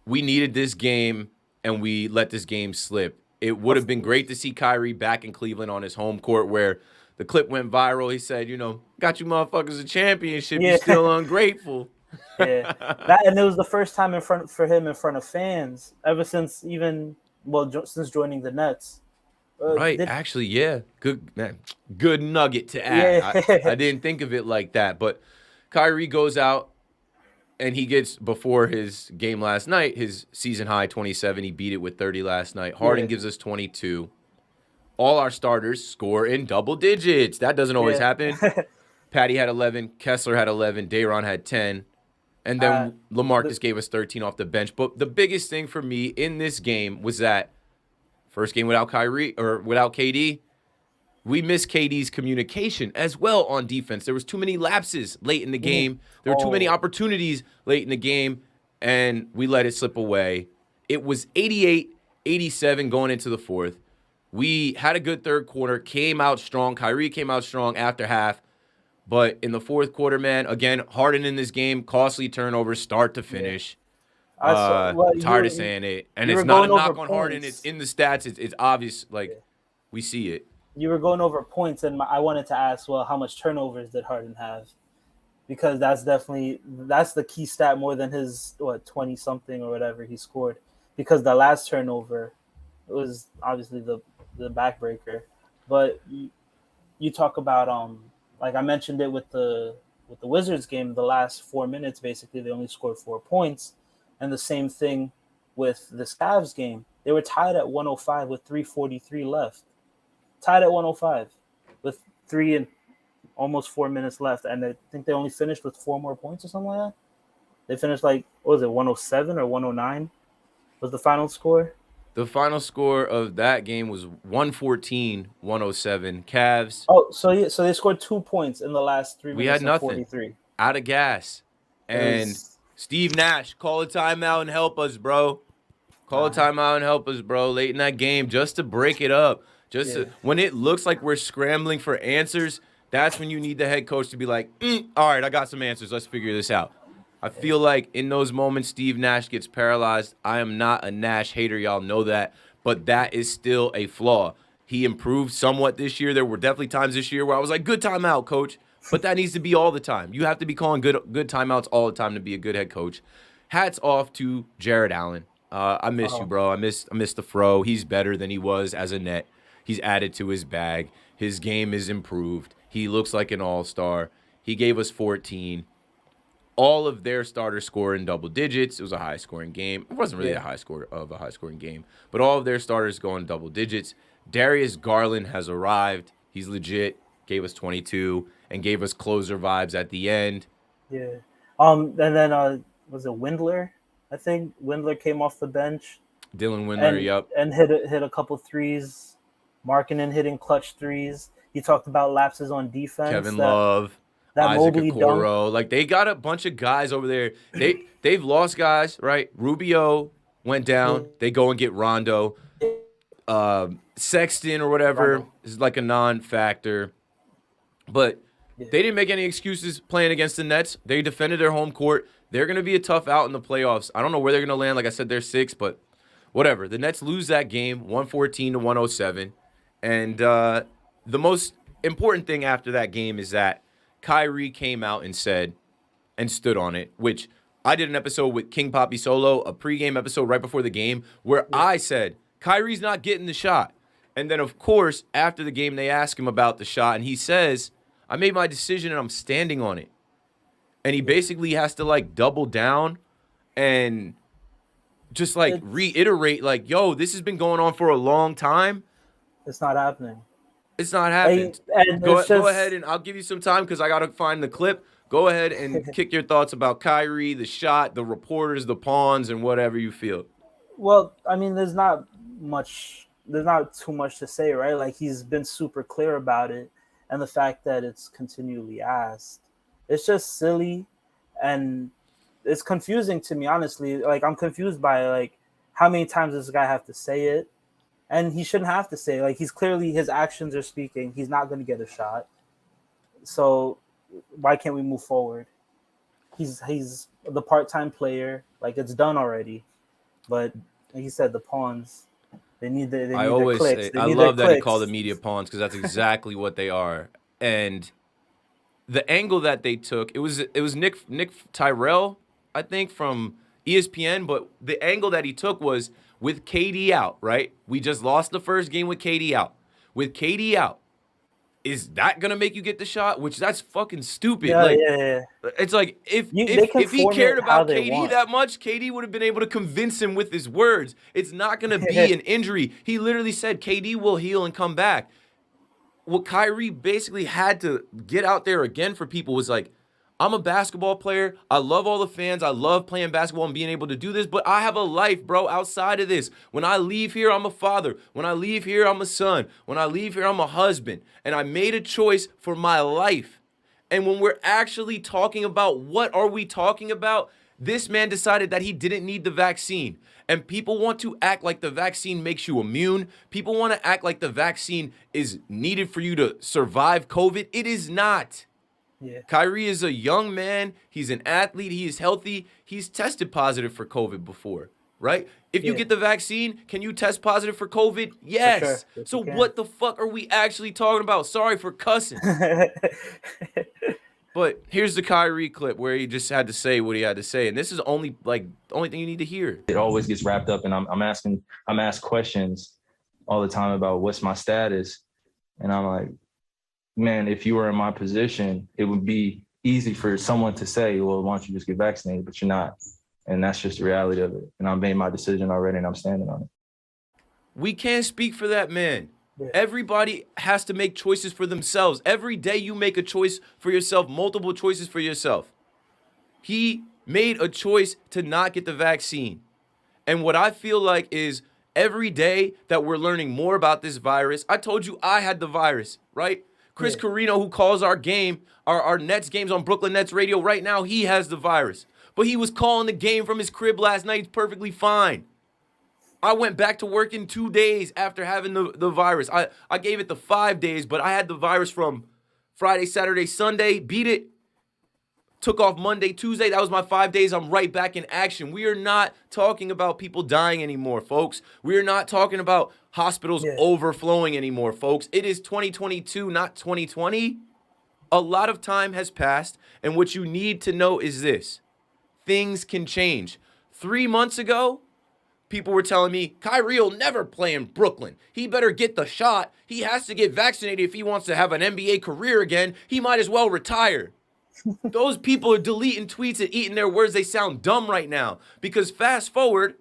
we needed this game and we let this game slip. It would have been great to see Kyrie back in Cleveland on his home court where the clip went viral. He said, got you motherfuckers a championship.
Yeah.
You're still ungrateful.
Yeah, and it was the first time for him in front of fans ever since since joining the Nets.
Right. Actually, yeah. Good man. Good nugget to add.
Yeah.
I didn't think of it like that. But Kyrie goes out and he gets, before his game last night, his season high 27. He beat it with 30 last night. Harden gives us 22. All our starters score in double digits. That doesn't always happen. Patty had 11. Kessler had 11. Day'Ron had 10. And then LaMarcus gave us 13 off the bench. But the biggest thing for me in this game was that first game without Kyrie or without KD, we missed KD's communication as well on defense. There was too many lapses late in the game. There were too many opportunities late in the game, and we let it slip away. It was 88-87 going into the fourth. We had a good third quarter, came out strong. Kyrie came out strong after half. But in the fourth quarter, man, again, Harden in this game, costly turnovers start to finish. Tired of saying it. And it's not a knock on Harden. It's in the stats. It's obvious. We see it.
You were going over points, and I wanted to ask, how much turnovers did Harden have? Because that's the key stat more than his 20-something or whatever he scored. Because the last turnover was obviously the backbreaker. But you talk about like I mentioned it with the Wizards game, the last 4 minutes, basically, they only scored 4 points. And the same thing with the Cavs game. They were tied at 105 with 3:43 left. Tied at 105 with 3 and almost 4 minutes left. And I think they only finished with 4 more points or something like that. They finished 107 or 109 was the final score?
The final score of that game was 114-107. Cavs.
Oh, so they scored 2 points in the last 3 minutes.
We had nothing.
43.
Out of gas. And Steve Nash, call a timeout and help us, bro. Call a timeout and help us, bro. Late in that game, just to break it up. When it looks like we're scrambling for answers, that's when you need the head coach to be like, all right, I got some answers. Let's figure this out. I feel like in those moments, Steve Nash gets paralyzed. I am not a Nash hater. Y'all know that. But that is still a flaw. He improved somewhat this year. There were definitely times this year where I was like, good timeout, coach. But that needs to be all the time. You have to be calling good timeouts all the time to be a good head coach. Hats off to Jared Allen. I miss you, bro. I miss the fro. He's better than he was as a net. He's added to his bag. His game is improved. He looks like an all-star. He gave us 14. All of their starters score in double digits. It was a high-scoring game. It wasn't really a high-scoring game, but all of their starters go in double digits. Darius Garland has arrived. He's legit. Gave us 22 and gave us closer vibes at the end.
Yeah. And then was it Windler? I think Windler came off the bench.
Dylan Windler,
and hit a couple threes. Markkanen hitting clutch threes. He talked about lapses on defense.
Kevin Love.
That
Isaac
Mobley
Okoro.
dunk.
They got a bunch of guys over there. They've lost guys, right? Rubio went down. They go and get Rondo. Sexton or whatever is like a non-factor. But they didn't make any excuses playing against the Nets. They defended their home court. They're going to be a tough out in the playoffs. I don't know where they're going to land. Like I said, they're 6, but whatever. The Nets lose that game, 114-107. And the most important thing after that game is that Kyrie came out and said and stood on it, which I did an episode with King Poppy Solo, a pregame episode right before the game, where I said, Kyrie's not getting the shot. And then, of course, after the game, they ask him about the shot, and he says, I made my decision and I'm standing on it. And he basically has to, double down and just, reiterate, yo, this has been going on for a long time.
It's not happening.
It's not happening. Go ahead, and I'll give you some time because I got to find the clip. Go ahead and kick your thoughts about Kyrie, the shot, the reporters, the pawns, and whatever you feel.
Well, I mean, there's not too much to say, right? He's been super clear about it, and the fact that it's continually asked. It's just silly, and it's confusing to me, honestly. I'm confused by, how many times does this guy have to say it? and he shouldn't have to say, like, he's clearly, his actions are speaking. He's not going to get a shot. So why can't we move forward? He's the part-time player. Like, it's done already. But like you said, the pawns, they need their clicks.
I love that he called the media pawns, because that's exactly what they are. And the angle that they took, it was Nick Tyrell, I think, from ESPN, but the angle that he took was with KD out, right? We just lost the first game with KD out. With KD out, is that gonna make you get the shot? Which, that's fucking stupid.
Yeah,
like,
yeah.
It's like, if he cared about KD that much, KD would have been able to convince him with his words. It's not gonna be an injury. He literally said KD will heal and come back. What Kyrie basically had to get out there again for people was like, I'm a basketball player. I love all the fans. I love playing basketball and being able to do this, but I have a life, bro, outside of this. When I leave here, I'm a father. When I leave here, I'm a son. When I leave here, I'm a husband. And I made a choice for my life. And when we're actually talking about what are we talking about, this man decided that he didn't need the vaccine. And people want to act like the vaccine makes you immune. People want to act like the vaccine is needed for you to survive COVID. It is not.
Yeah.
Kyrie is a young man. He's an athlete. He is healthy. He's tested positive for COVID before, right? If you get the vaccine, can you test positive for COVID? Yes.
For sure. Yes,
so
you can.
what the fuck are we actually talking about? Sorry for cussing. But here's the Kyrie clip where he just had to say what he had to say. And this is only thing you need to hear.
It always gets wrapped up, and I'm asked questions all the time about what's my status. And I'm like, man, if you were in my position, it would be easy for someone to say, well, why don't you just get vaccinated? But you're not. And that's just the reality of it. And I made my decision already, and I'm standing on it.
We can't speak for that man.
Yeah.
Everybody has to make choices for themselves. Every day you make a choice for yourself, multiple choices for yourself. He made a choice to not get the vaccine. And what I feel like is every day that we're learning more about this virus, I told you I had the virus, right? Chris Carino, who calls our game, our Nets games on Brooklyn Nets radio right now, he has the virus. But he was calling the game from his crib last night. He's perfectly fine. I went back to work in 2 days after having the virus. I gave it the 5 days, but I had the virus from Friday, Saturday, Sunday, beat it. Took off Monday, Tuesday. That was my 5 days. I'm right back in action. We are not talking about people dying anymore, folks. We are not talking about hospitals overflowing anymore, folks. It is 2022, not 2020. A lot of time has passed, and what you need to know is this. Things can change. 3 months ago, people were telling me, Kyrie will never play in Brooklyn. He better get the shot. He has to get vaccinated if he wants to have an NBA career again. He might as well retire. Those people are deleting tweets and eating their words. They sound dumb right now. Because fast forward,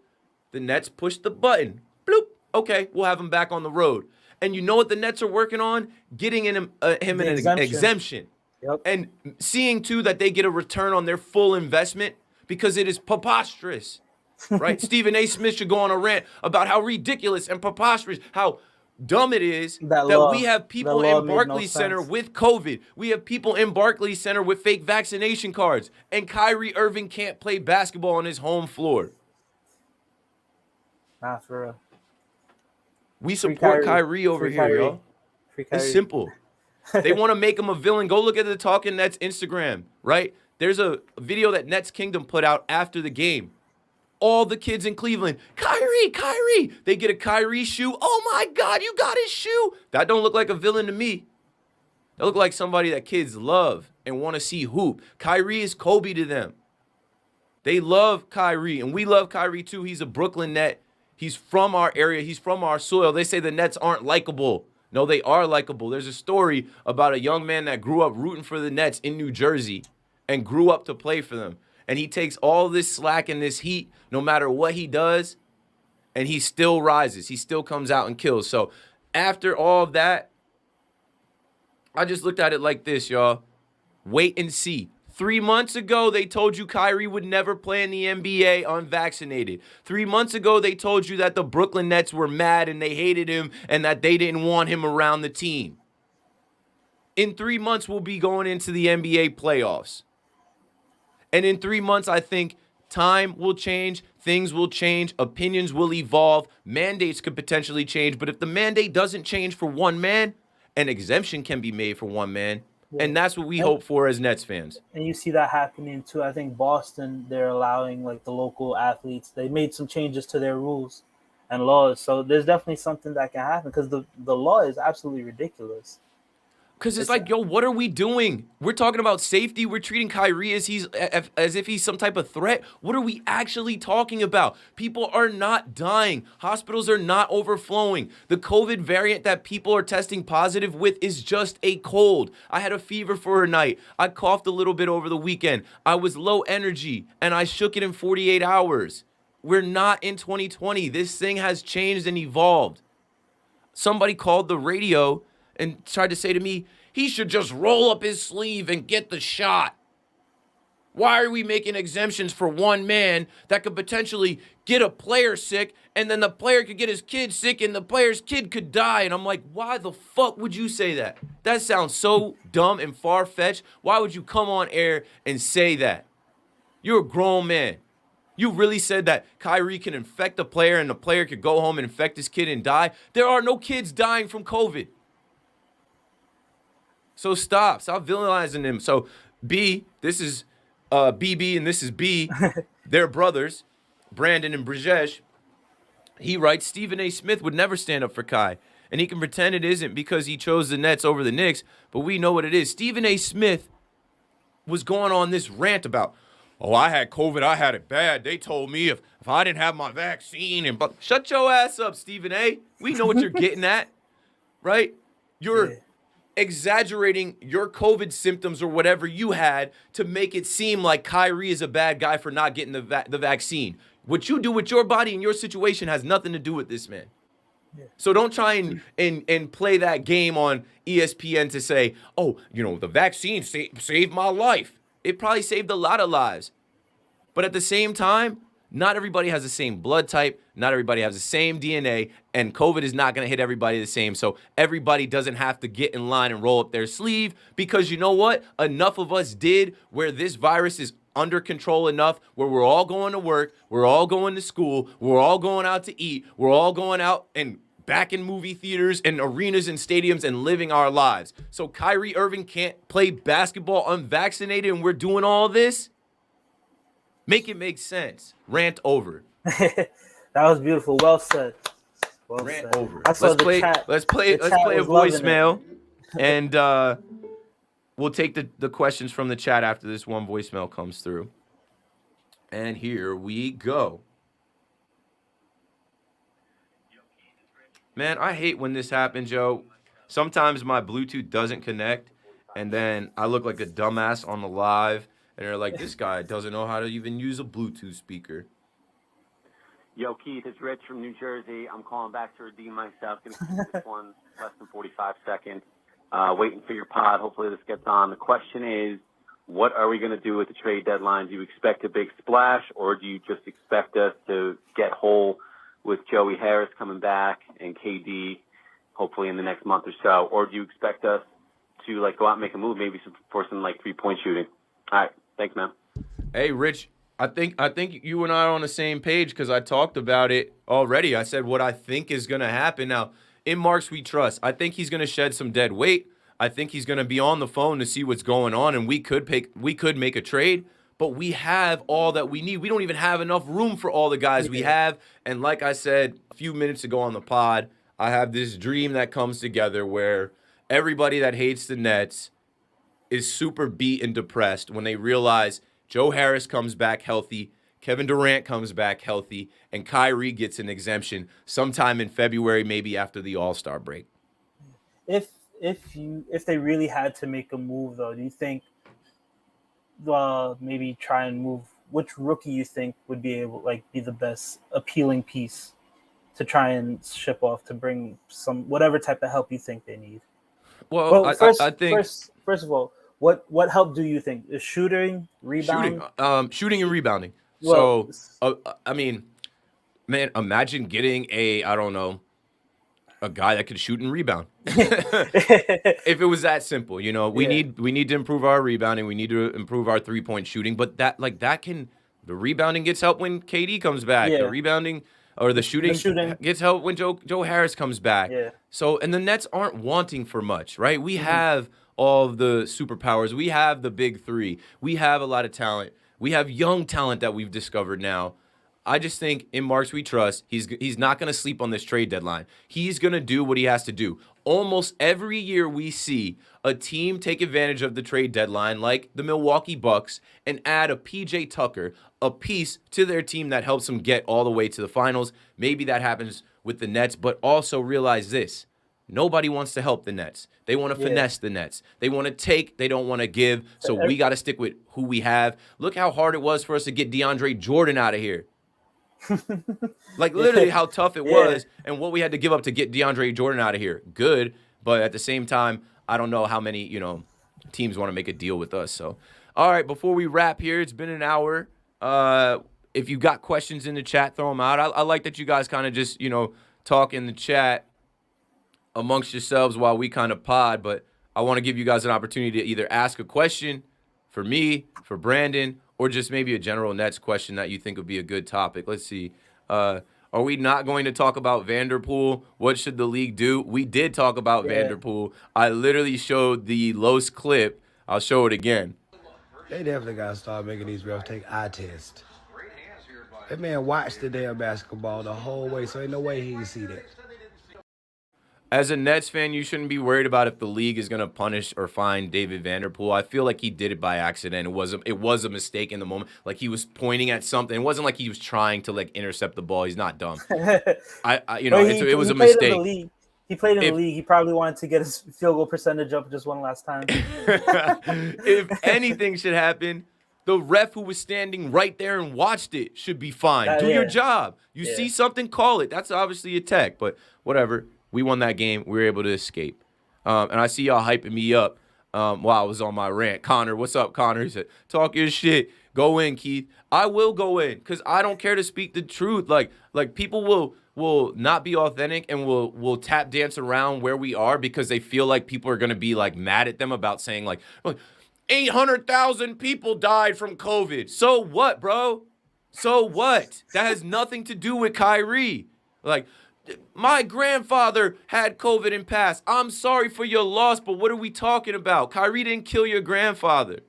the Nets pushed the button. Bloop. Okay, we'll have him back on the road. And you know what the Nets are working on? Getting him an exemption.
Yep.
And seeing, too, that they get a return on their full investment, because it is preposterous. Right? Stephen A. Smith should go on a rant about how ridiculous and preposterous, how dumb it is that we have people in Barclays Center with COVID. We have people in Barclays Center with fake vaccination cards. And Kyrie Irving can't play basketball on his home floor.
Nah, for real.
We support Kyrie over here, y'all. It's simple. They want to make him a villain. Go look at the Talking Nets Instagram, right? There's a video that Nets Kingdom put out after the game. All the kids in Cleveland, Kyrie. They get a Kyrie shoe. Oh my God, you got his shoe. That don't look like a villain to me. That look like somebody that kids love and want to see hoop. Kyrie is Kobe to them. They love Kyrie, and we love Kyrie too. He's a Brooklyn Net. He's from our area. He's from our soil. They say the Nets aren't likable. No, they are likable. There's a story about a young man that grew up rooting for the Nets in New Jersey and grew up to play for them. And he takes all this slack and this heat, no matter what he does, and he still rises. He still comes out and kills. So after all of that, I just looked at it like this, y'all. Wait and see. 3 months ago, they told you Kyrie would never play in the NBA unvaccinated. 3 months ago, they told you that the Brooklyn Nets were mad and they hated him and that they didn't want him around the team. In 3 months, we'll be going into the NBA playoffs. And in 3 months, I think Time will change, things will change, opinions will evolve, mandates could potentially change. But if the mandate doesn't change for one man, an exemption can be made for one man. And that's what we hope for as Nets fans.
And you see that happening too. I think Boston, they're allowing like the local athletes. They made some changes to their rules and laws. So there's definitely something that can happen because the law is absolutely ridiculous.
Because it's like, yo, what are we doing? We're talking about safety. We're treating Kyrie as if he's some type of threat. What are we actually talking about? People are not dying. Hospitals are not overflowing. The COVID variant that people are testing positive with is just a cold. I had a fever for a night. I coughed a little bit over the weekend. I was low energy, and I shook it in 48 hours. We're not in 2020. This thing has changed and evolved. Somebody called the radio and tried to say to me, he should just roll up his sleeve and get the shot. Why are we making exemptions for one man that could potentially get a player sick, and then the player could get his kid sick, and the player's kid could die? And I'm like, why the fuck would you say that? That sounds so dumb and far-fetched. Why would you come on air and say that? You're a grown man. You really said that Kyrie can infect a player and the player could go home and infect his kid and die? There are no kids dying from COVID. So stop villainizing him. So B, this is BB and this is B. They're brothers, Brandon and Brajesh. He writes, Stephen A. Smith would never stand up for Kai. And he can pretend it isn't because he chose the Nets over the Knicks, but we know what it is. Stephen A. Smith was going on this rant about, oh, I had COVID, I had it bad. They told me if I didn't have my vaccine and shut your ass up, Stephen A. We know what you're getting at, right? You're exaggerating your COVID symptoms or whatever you had to make it seem like Kyrie is a bad guy for not getting the vaccine. What you do with your body and your situation has nothing to do with this man. So don't try and play that game on ESPN to say, oh, the vaccine saved my life. It probably saved a lot of lives. But at the same time, not everybody has the same blood type. Not everybody has the same DNA. And COVID is not going to hit everybody the same. So everybody doesn't have to get in line and roll up their sleeve because you know what? Enough of us did where this virus is under control enough where we're all going to work. We're all going to school. We're all going out to eat. We're all going out and back in movie theaters and arenas and stadiums and living our lives. So Kyrie Irving can't play basketball unvaccinated and we're doing all this? Make it make sense. Rant over.
That was beautiful. Well said. Well
Rant
said.
over.
I saw
Let's
the
play
chat.
a
was loving it.
voicemail and we'll take the questions from the chat after this one voicemail comes through. And here we go. Man, I hate when this happens, Joe. Sometimes my Bluetooth doesn't connect, and then I look like a dumbass on the live, and they're like, this guy doesn't know how to even use a Bluetooth speaker.
Yo, Keith, it's Rich from New Jersey. I'm calling back to redeem myself. Going to keep this one less than 45 seconds. Waiting for your pod. Hopefully this gets on. The question is, what are we going to do with the trade deadline? Do you expect a big splash, or do you just expect us to get whole with Joey Harris coming back and KD hopefully in the next month or so? Or do you expect us to go out and make a move, maybe for some 3-point shooting? All right. Thanks, man.
Hey, Rich, I think you and I are on the same page because I talked about it already. I said what I think is going to happen. Now, in Marks we trust. I think he's going to shed some dead weight. I think he's going to be on the phone to see what's going on, and we could make a trade, but we have all that we need. We don't even have enough room for all the guys we have. And like I said a few minutes ago on the pod, I have this dream that comes together where everybody that hates the Nets is super beat and depressed when they realize Joe Harris comes back healthy, Kevin Durant comes back healthy, and Kyrie gets an exemption sometime in February, maybe after the All-Star break.
If they really had to make a move, though, do you think maybe try and move which rookie you think would be able be the best appealing piece to try and ship off to bring some whatever type of help you think they need?
Well, I think
first of all, what help do you think? Is shooting, rebounding?
Shooting and rebounding.
Well,
I mean, man, imagine getting a guy that could shoot and rebound. If it was that simple, we need to improve our rebounding. We need to improve our 3-point shooting. But that The rebounding gets help when KD comes back.
Yeah.
The rebounding or the shooting,
shooting.
gets help when Joe Harris comes back.
Yeah.
So, and the Nets aren't wanting for much, right? We have all of the superpowers. We have the big three. We have a lot of talent. We have young talent that we've discovered now. I just think in Marks we trust. He's not going to sleep on this trade deadline. He's going to do what he has to do. Almost every year we see a team take advantage of the trade deadline, like the Milwaukee Bucks, and add a PJ Tucker, a piece to their team that helps them get all the way to the finals. Maybe that happens with the Nets, but also realize this. Nobody wants to help the Nets. They want to finesse the Nets. They want to take, they don't want to give. So we got to stick with who we have. Look how hard it was for us to get DeAndre Jordan out of here. Like literally how tough it was and what we had to give up to get DeAndre Jordan out of here. Good, but at the same time, I don't know how many, teams want to make a deal with us. So, all right, before we wrap here, it's been an hour. If you got questions in the chat, throw them out. I like that you guys kind of just, talk in the chat amongst yourselves while we kind of pod, but I want to give you guys an opportunity to either ask a question for me, for Brandon, or just maybe a general Nets question that you think would be a good topic. Let's see. Are we not going to talk about Vanderpool? What should the league do? We did talk about Vanderpool. I literally showed the Los clip. I'll show it again.
They definitely got to start making these refs take eye test. That man watched the damn basketball the whole way, so ain't no way he can see that.
As a Nets fan, you shouldn't be worried about if the league is going to punish or fine David Vanderpool. I feel like he did it by accident. It was a mistake in the moment. Like he was pointing at something. It wasn't like he was trying to intercept the ball. He's not dumb. It was a mistake.
He played in the league. He probably wanted to get his field goal percentage up just one last time.
If anything should happen, the ref who was standing right there and watched it should be fined. Do your job. You see something, call it. That's obviously a tech, but whatever. We won that game. We were able to escape. And I see y'all hyping me up while I was on my rant. Connor, what's up, Connor? He said, talk your shit. Go in, Keith. I will go in because I don't care to speak the truth. Like people will not be authentic and will tap dance around where we are because they feel like people are going to be mad at them about saying 800,000 people died from COVID. So what, bro? So what? That has nothing to do with Kyrie. My grandfather had COVID and passed. I'm sorry for your loss, but what are we talking about? Kyrie didn't kill your grandfather.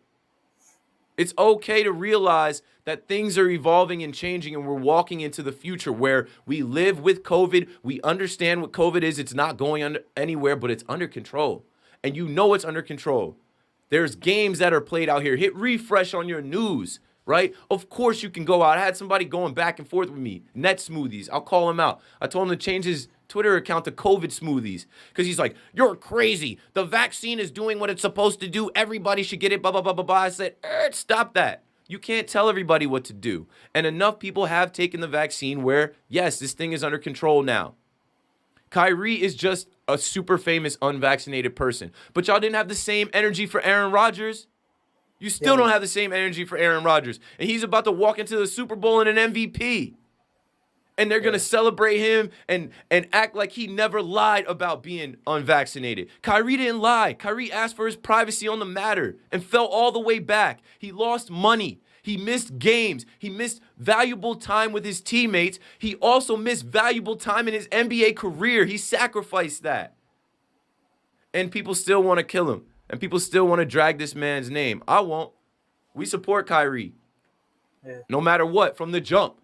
It's okay to realize that things are evolving and changing and we're walking into the future where we live with COVID. We understand what COVID is. It's not going anywhere, but it's under control. And you know it's under control. There's games that are played out here. Hit refresh on your news. Right? Of course you can go out. I had somebody going back and forth with me. Net Smoothies. I'll call him out. I told him to change his Twitter account to COVID Smoothies because he's like, you're crazy. The vaccine is doing what it's supposed to do. Everybody should get it, blah, blah, blah, blah, blah. I said, stop that. You can't tell everybody what to do. And enough people have taken the vaccine where, yes, this thing is under control now. Kyrie is just a super famous unvaccinated person. But y'all didn't have the same energy for Aaron Rodgers. You still don't have the same energy for Aaron Rodgers. And he's about to walk into the Super Bowl in an MVP. And they're going to celebrate him and act like he never lied about being unvaccinated. Kyrie didn't lie. Kyrie asked for his privacy on the matter and fell all the way back. He lost money. He missed games. He missed valuable time with his teammates. He also missed valuable time in his NBA career. He sacrificed that. And people still want to kill him. And people still want to drag this man's name. I won't. We support Kyrie. No matter what, from the jump.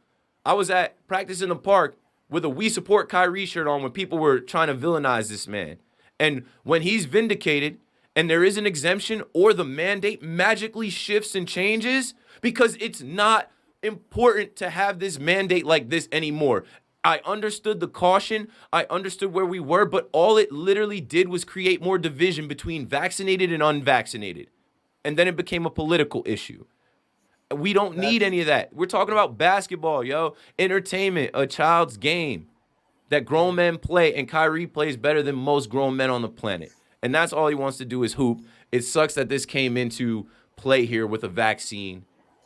I was at practice in the park with a We Support Kyrie shirt on when people were trying to villainize this man. And when he's vindicated and there is an exemption or the mandate magically shifts and changes because it's not important to have this mandate like this anymore. I understood the caution. I understood where we were, but all it literally did was create more division between vaccinated and unvaccinated. And then it became a political issue. We don't need any of that. We're talking about basketball, yo. Entertainment, a child's game that grown men play, and Kyrie plays better than most grown men on the planet. And that's all he wants to do is hoop. It sucks that this came into play here with a vaccine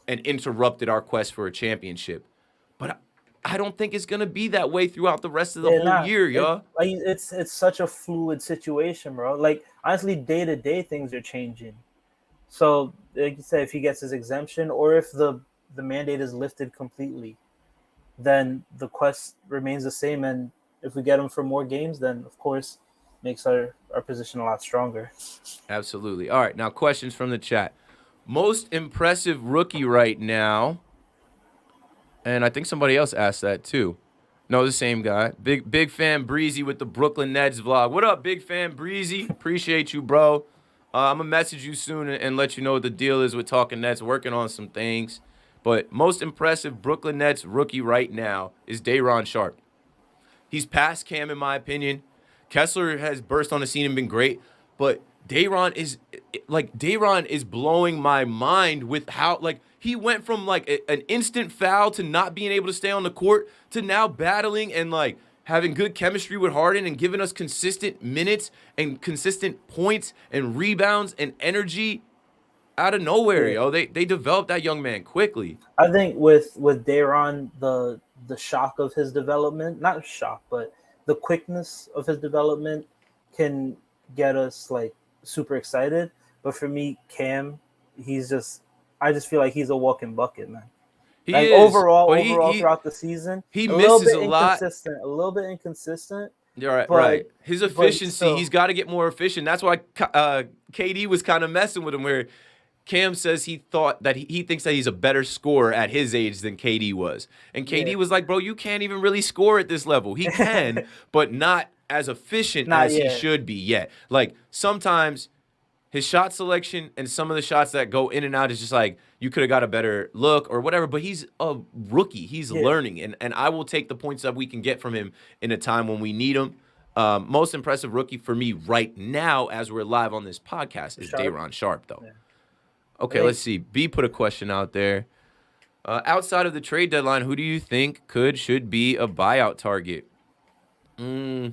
and interrupted our quest for a championship. But I don't think it's gonna be that way throughout the rest of the whole year, y'all.
It's such a fluid situation, bro. Honestly, day to day things are changing. So, like you said, if he gets his exemption, or if the the mandate is lifted completely, then the quest remains the same. And if we get him for more games, then of course makes our position a lot stronger.
Absolutely. All right, now questions from the chat. Most impressive rookie right now, and I think somebody else asked that too. No, the same guy. Big fan Breezy with the Brooklyn Nets vlog. What up, big fan Breezy? Appreciate you, bro. I'm gonna message you soon and let you know what the deal is with Talking Nets. Working on some things, but most impressive Brooklyn Nets rookie right now is Day'Ron Sharpe. He's past Cam in my opinion. Kessler has burst on the scene and been great, but Day'Ron is blowing my mind with how he went from an instant foul to not being able to stay on the court to now battling and having good chemistry with Harden and giving us consistent minutes and consistent points and rebounds and energy out of nowhere, yo. They developed that young man quickly.
I think with Day'Ron, the shock of his development, not shock, but the quickness of his development can get us super excited. But for me, Cam, I just feel like he's a walking bucket, man.
He is,
overall
he
throughout the season,
he
a
misses
little bit
a lot.
inconsistent, a little bit inconsistent.
You're right,
but-
right. His efficiency,
still-
he's got to get more efficient. That's why KD was kind of messing with him, where Cam says he thought that he thinks that he's a better scorer at his age than KD was. And KD
Yeah.
was like, bro, you can't even really score at this level. He can, but not as efficient
Not
as he
yet.
should be yet. Sometimes his shot selection and some of the shots that go in and out is just you could have got a better look or whatever, but he's a rookie. He's learning, and I will take the points that we can get from him in a time when we need him. Most impressive rookie for me right now as we're live on this podcast is
Sharpe.
Day'Ron Sharpe, though.
Yeah.
Okay, let's see. B put a question out there. Outside of the trade deadline, who do you think should be a buyout target? I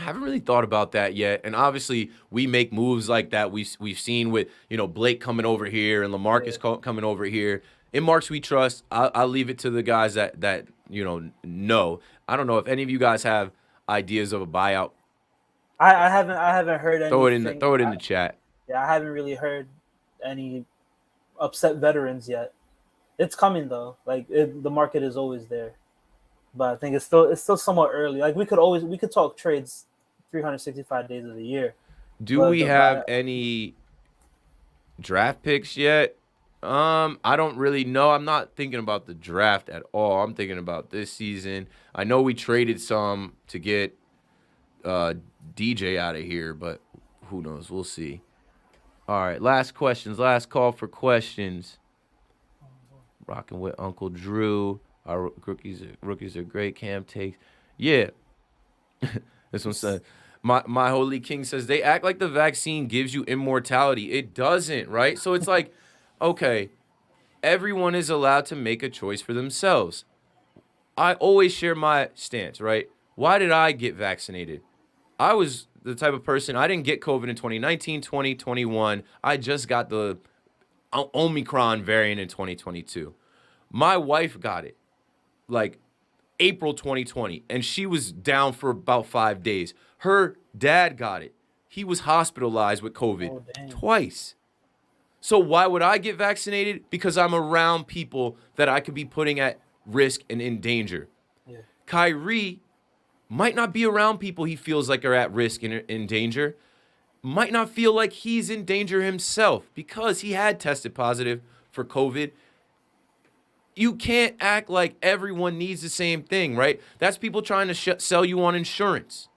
haven't really thought about that yet. And obviously, we make moves like that. We've seen with Blake coming over here and LaMarcus coming over here. In Marks we trust. I'll leave it to the guys that know. I don't know if any of you guys have ideas of a buyout.
I haven't heard anything.
Throw it in the chat.
Yeah, I haven't really heard any upset veterans yet. It's coming though. The market is always there, but I think it's still somewhat early. We could talk trades 365 days of the year.
Do
But
we
the
have
buyout-
any draft picks yet? I don't really know. I'm not thinking about the draft at all. I'm thinking about this season. I know we traded some to get DJ out of here, but who knows? We'll see. All right, last questions. Last call for questions. Rocking with Uncle Drew. Our rookies are great. Cam takes. Yeah. This one said, my holy king says, they act like the vaccine gives you immortality. It doesn't, right? So it's okay, everyone is allowed to make a choice for themselves. I always share my stance, right? Why did I get vaccinated? I was the type of person, I didn't get COVID in 2019, 2021. I just got the Omicron variant in 2022. My wife got it April 2020, and she was down for about 5 days. Her dad got it. He was hospitalized with COVID twice. So why would I get vaccinated? Because I'm around people that I could be putting at risk and in danger.
Yeah.
Kyrie might not be around people he feels like are at risk and in danger. Might not feel like he's in danger himself because he had tested positive for COVID. You can't act like everyone needs the same thing, right? That's people trying to sell you on insurance.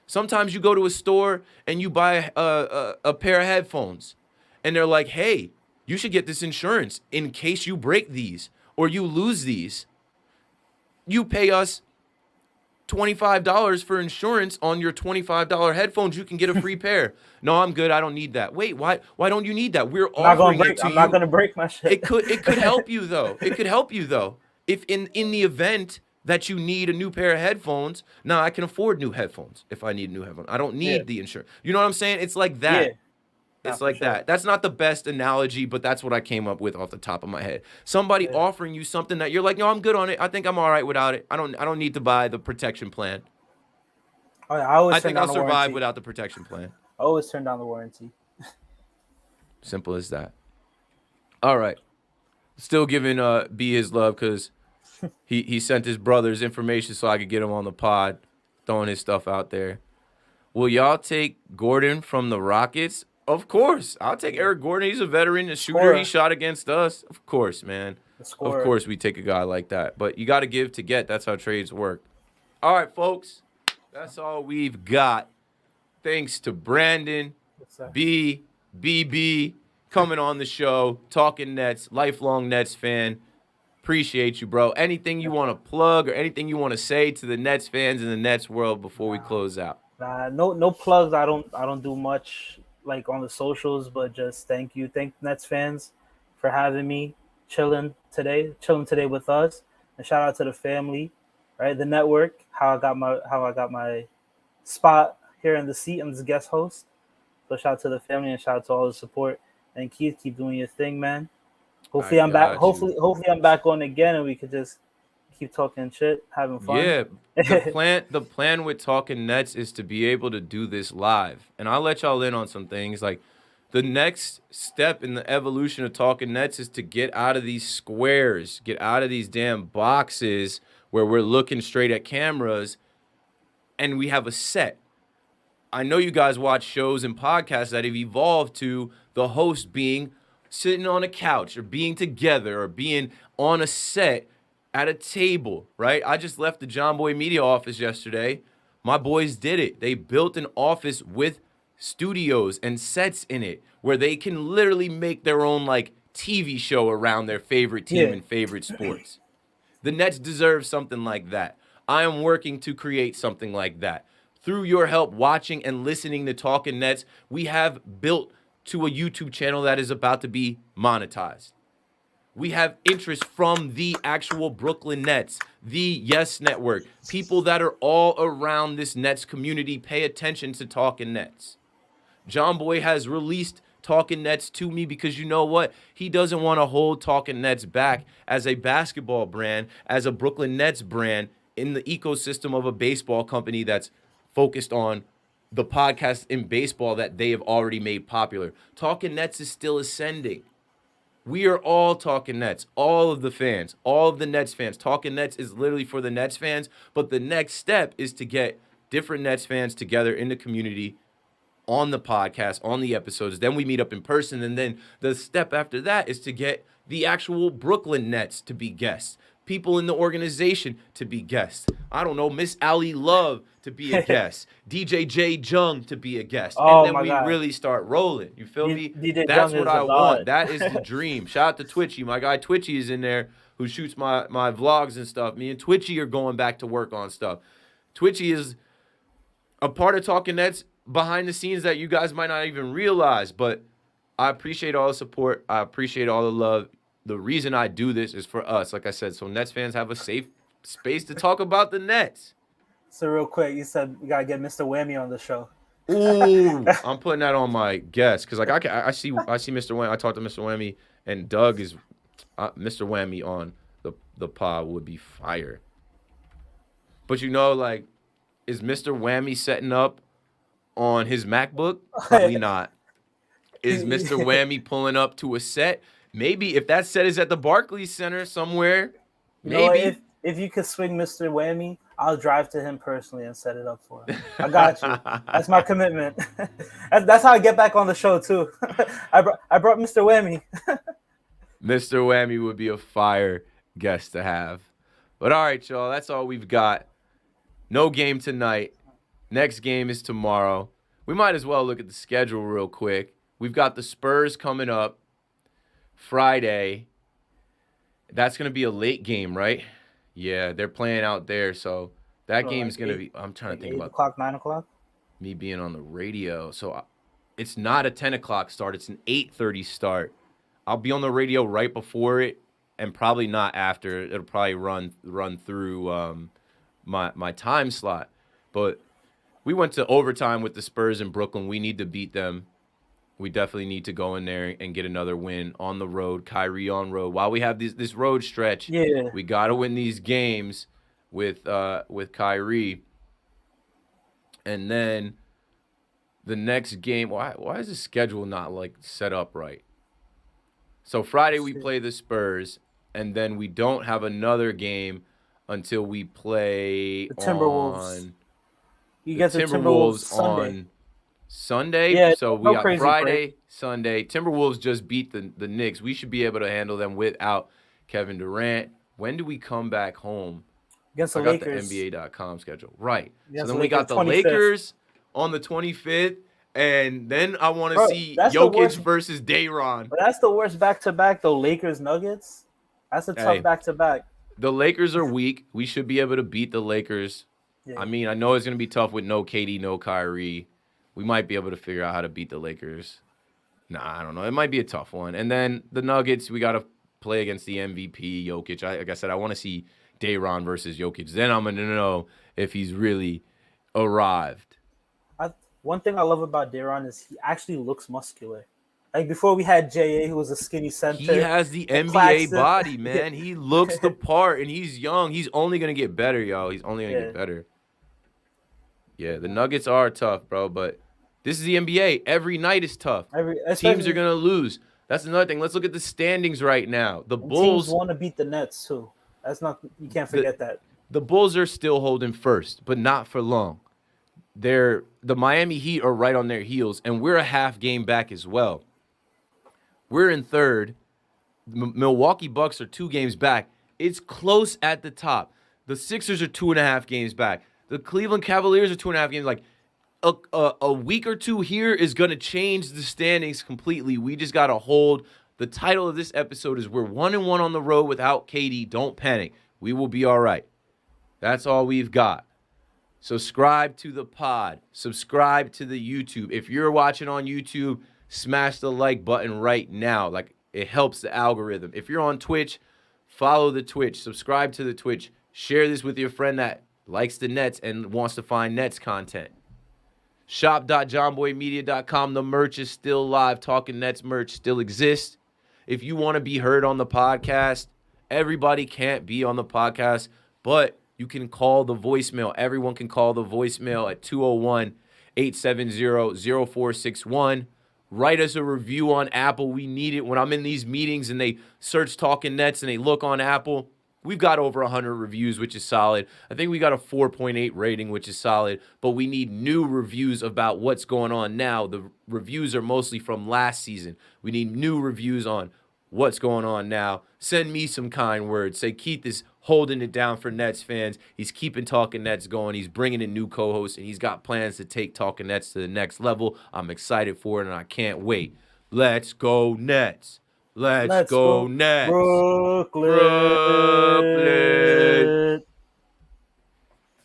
Sometimes you go to a store and you buy a pair of headphones, and they're like, hey, you should get this insurance in case you break these or you lose these. You pay us $25 for insurance on your $25 headphones. You can get a free pair. No, I'm good. I don't need that. Wait, why don't you need that? We're offering it to you.
I'm not gonna break my shit.
It could help you though. It could help you though. If in the event that you need a new pair of headphones, now I can afford new headphones if I need new headphones. I don't need the insurance. You know what I'm saying? It's like that.
Yeah.
It's
for
like
sure.
that. That's not the best analogy, but that's what I came up with off the top of my head. Somebody offering you something that you're like, no, I'm good on it. I think I'm all right without it. I don't need to buy the protection plan.
Oh, yeah, I always
I
turn
think
down
I'll
the
survive
warranty.
without the protection plan.
I always turn down the warranty.
Simple as that. All right. Still giving B his love because he sent his brother's information so I could get him on the pod, throwing his stuff out there. Will y'all take Gordon from the Rockets? Of course. I'll take Eric Gordon. He's a veteran, a shooter.
Scorer.
He shot against us. Of course, man.
The
Of
scorer.
course we take a guy like that. But you got to give to get. That's how trades work. All right, folks. That's all we've got. Thanks to Brandon,
Yes, sir.
BB coming on the show, talking Nets, lifelong Nets fan. Appreciate you, bro. Anything you want to plug or anything you want to say to the Nets fans in the Nets world before we close out?
No plugs. I don't do much like on the socials, but just thank Nets fans for having me chilling today with us, and shout out to the family, right? The network, how I got my spot here in the seat. I'm this guest host, so shout out to the family and shout out to all the support. And Keith, keep doing your thing, man. Hopefully
I
I'm back.
got you.
Hopefully I'm back on again, and we could just keep talking shit, having fun.
Yeah, the plan with Talking Nets is to be able to do this live. And I'll let y'all in on some things. Like, the next step in the evolution of Talking Nets is to get out of these squares, get out of these damn boxes where we're looking straight at cameras and we have a set. I know you guys watch shows and podcasts that have evolved to the host being sitting on a couch or being together or being on a set at a table, right? I just left the John Boy Media office yesterday. My boys did it. They built an office with studios and sets in it where they can literally make their own like TV show around their favorite team
Yeah.
and favorite sports. The Nets deserve something like that. I am working to create something like that. Through your help watching and listening to Talking Nets, we have built to a YouTube channel that is about to be monetized. We have interest from the actual Brooklyn Nets, the Yes Network, people that are all around this Nets community pay attention to Talking Nets. John Boy has released Talking Nets to me because you know what? He doesn't want to hold Talking Nets back as a basketball brand, as a Brooklyn Nets brand in the ecosystem of a baseball company that's focused on the podcast in baseball that they have already made popular. Talking Nets is still ascending. We are all Talking Nets, all of the fans, all of the Nets fans. Talking Nets is literally for the Nets fans, but the next step is to get different Nets fans together in the community on the podcast, on the episodes. Then we meet up in person, and then the step after that is to get the actual Brooklyn Nets to be guests, people in the organization to be guests. I don't know, Miss Ali Love to be a guest, DJ J Jung to be a guest,
Oh,
and then
my
we
God.
really start rolling. You feel me?
DJ
That's
Jung
what
is
I
a
want.
god.
That is the dream. Shout out to Twitchy. My guy Twitchy is in there who shoots my vlogs and stuff. Me and Twitchy are going back to work on stuff. Twitchy is a part of Talking Nets behind the scenes that you guys might not even realize, but I appreciate all the support. I appreciate all the love. The reason I do this is for us, like I said, so Nets fans have a safe space to talk about the Nets.
So real quick, you said we gotta get Mr. Whammy on the show.
Ooh, I'm putting that on my guest because like I see Mr. Whammy. I talked to Mr. Whammy and Doug is Mr. Whammy on the pod would be fire. But you know, like, is Mr. Whammy setting up on his MacBook? Probably not. Is Mr. Whammy pulling up to a set? Maybe if that set is at the Barclays Center somewhere.
You know what?
Maybe.
If you could swing Mr. Whammy, I'll drive to him personally and set it up for him. I got you. That's my commitment. That's how I get back on the show too. I brought Mr. Whammy.
Mr. Whammy would be a fire guest to have. But all right, y'all, that's all we've got. No game tonight. Next game is tomorrow. We might as well look at the schedule real quick. We've got the Spurs coming up Friday. That's going to be a late game, right? Yeah, they're playing out there, so that
So,
game's
like
going to
eight-
be – I'm trying to think
8
about
o'clock, 9 o'clock.
me being on the radio. So it's not a 10 o'clock start. It's an 8:30 start. I'll be on the radio right before it and probably not after. It'll probably run through my time slot. But we went to overtime with the Spurs in Brooklyn. We need to beat them. We definitely need to go in there and get another win on the road. Kyrie on road. While we have this road stretch,
Yeah.
we got to win these games with Kyrie. And then the next game, why is the schedule not like set up right? So Friday we
See.
play the Spurs, and then we don't have another game until we play
The Timberwolves.
on
You
the
get the Timberwolves Sunday.
on Sunday.
Yeah,
So we
no
got
crazy
Friday, Sunday. Timberwolves just beat the Knicks. We should be able to handle them without Kevin Durant. When do we come back home?
Against the
I got
Lakers.
the NBA.com schedule. Right.
Against
so
the
then we got the
25th.
Lakers on the 25th, and then I want to
Bro,
see
that's the
Jokic
worst-
versus Dayron.
But that's the worst back-to-back, though. Lakers Nuggets. That's a tough
Hey.
back-to-back.
The Lakers are weak. We should be able to beat the Lakers.
Yeah.
I mean, I know it's going to be tough with no KD, no Kyrie. We might be able to figure out how to beat the Lakers. Nah, I don't know. It might be a tough one. And then the Nuggets, we got to play against the MVP, Jokic. Like I said, I want to see Dayron versus Jokic. Then I'm going to know if he's really arrived.
One thing I love about De'Ron is he actually looks muscular. Like before we had J.A., who was a skinny center.
He has the
and
NBA
Claxton.
body, man. He looks the part, and he's young. He's only going to get better, y'all. He's only going to
Yeah.
get better. Yeah, the Nuggets are tough, bro, but this is the NBA. Every night is tough. Teams are going to lose. That's another thing. Let's look at the standings right now. The Bulls
want to beat the Nets too. That's not. You can't forget that.
the Bulls are still holding first, but not for long. The Miami Heat are right on their heels, and we're a half game back as well. We're in third. Milwaukee Bucks are 2 games back. It's close at the top. The Sixers are 2.5 games back. The Cleveland Cavaliers are 2.5 games. Like a week or two here is going to change the standings completely. We just got to hold. The title of this episode is We're 1-1 on the road without KD. Don't panic. We will be all right. That's all we've got. Subscribe to the pod. Subscribe to the YouTube. If you're watching on YouTube, smash the like button right now. Like, it helps the algorithm. If you're on Twitch, follow the Twitch. Subscribe to the Twitch. Share this with your friend that likes the Nets and wants to find Nets content. Shop.johnboymedia.com. The merch is still live. Talking Nets merch still exists. If you want to be heard on the podcast, everybody can't be on the podcast, but you can call the voicemail. Everyone can call the voicemail at 201-870-0461. Write us a review on Apple. We need it. When I'm in these meetings and they search Talking Nets and they look on Apple, we've got over 100 reviews, which is solid. I think we got a 4.8 rating, which is solid. But we need new reviews about what's going on now. The reviews are mostly from last season. We need new reviews on what's going on now. Send me some kind words. Say Keith is holding it down for Nets fans. He's keeping Talking Nets going. He's bringing in new co-hosts, and he's got plans to take Talking Nets to the next level. I'm excited for it, and I can't wait. Let's go Nets. Let's go Nets.
Brooklyn.
Brooklyn.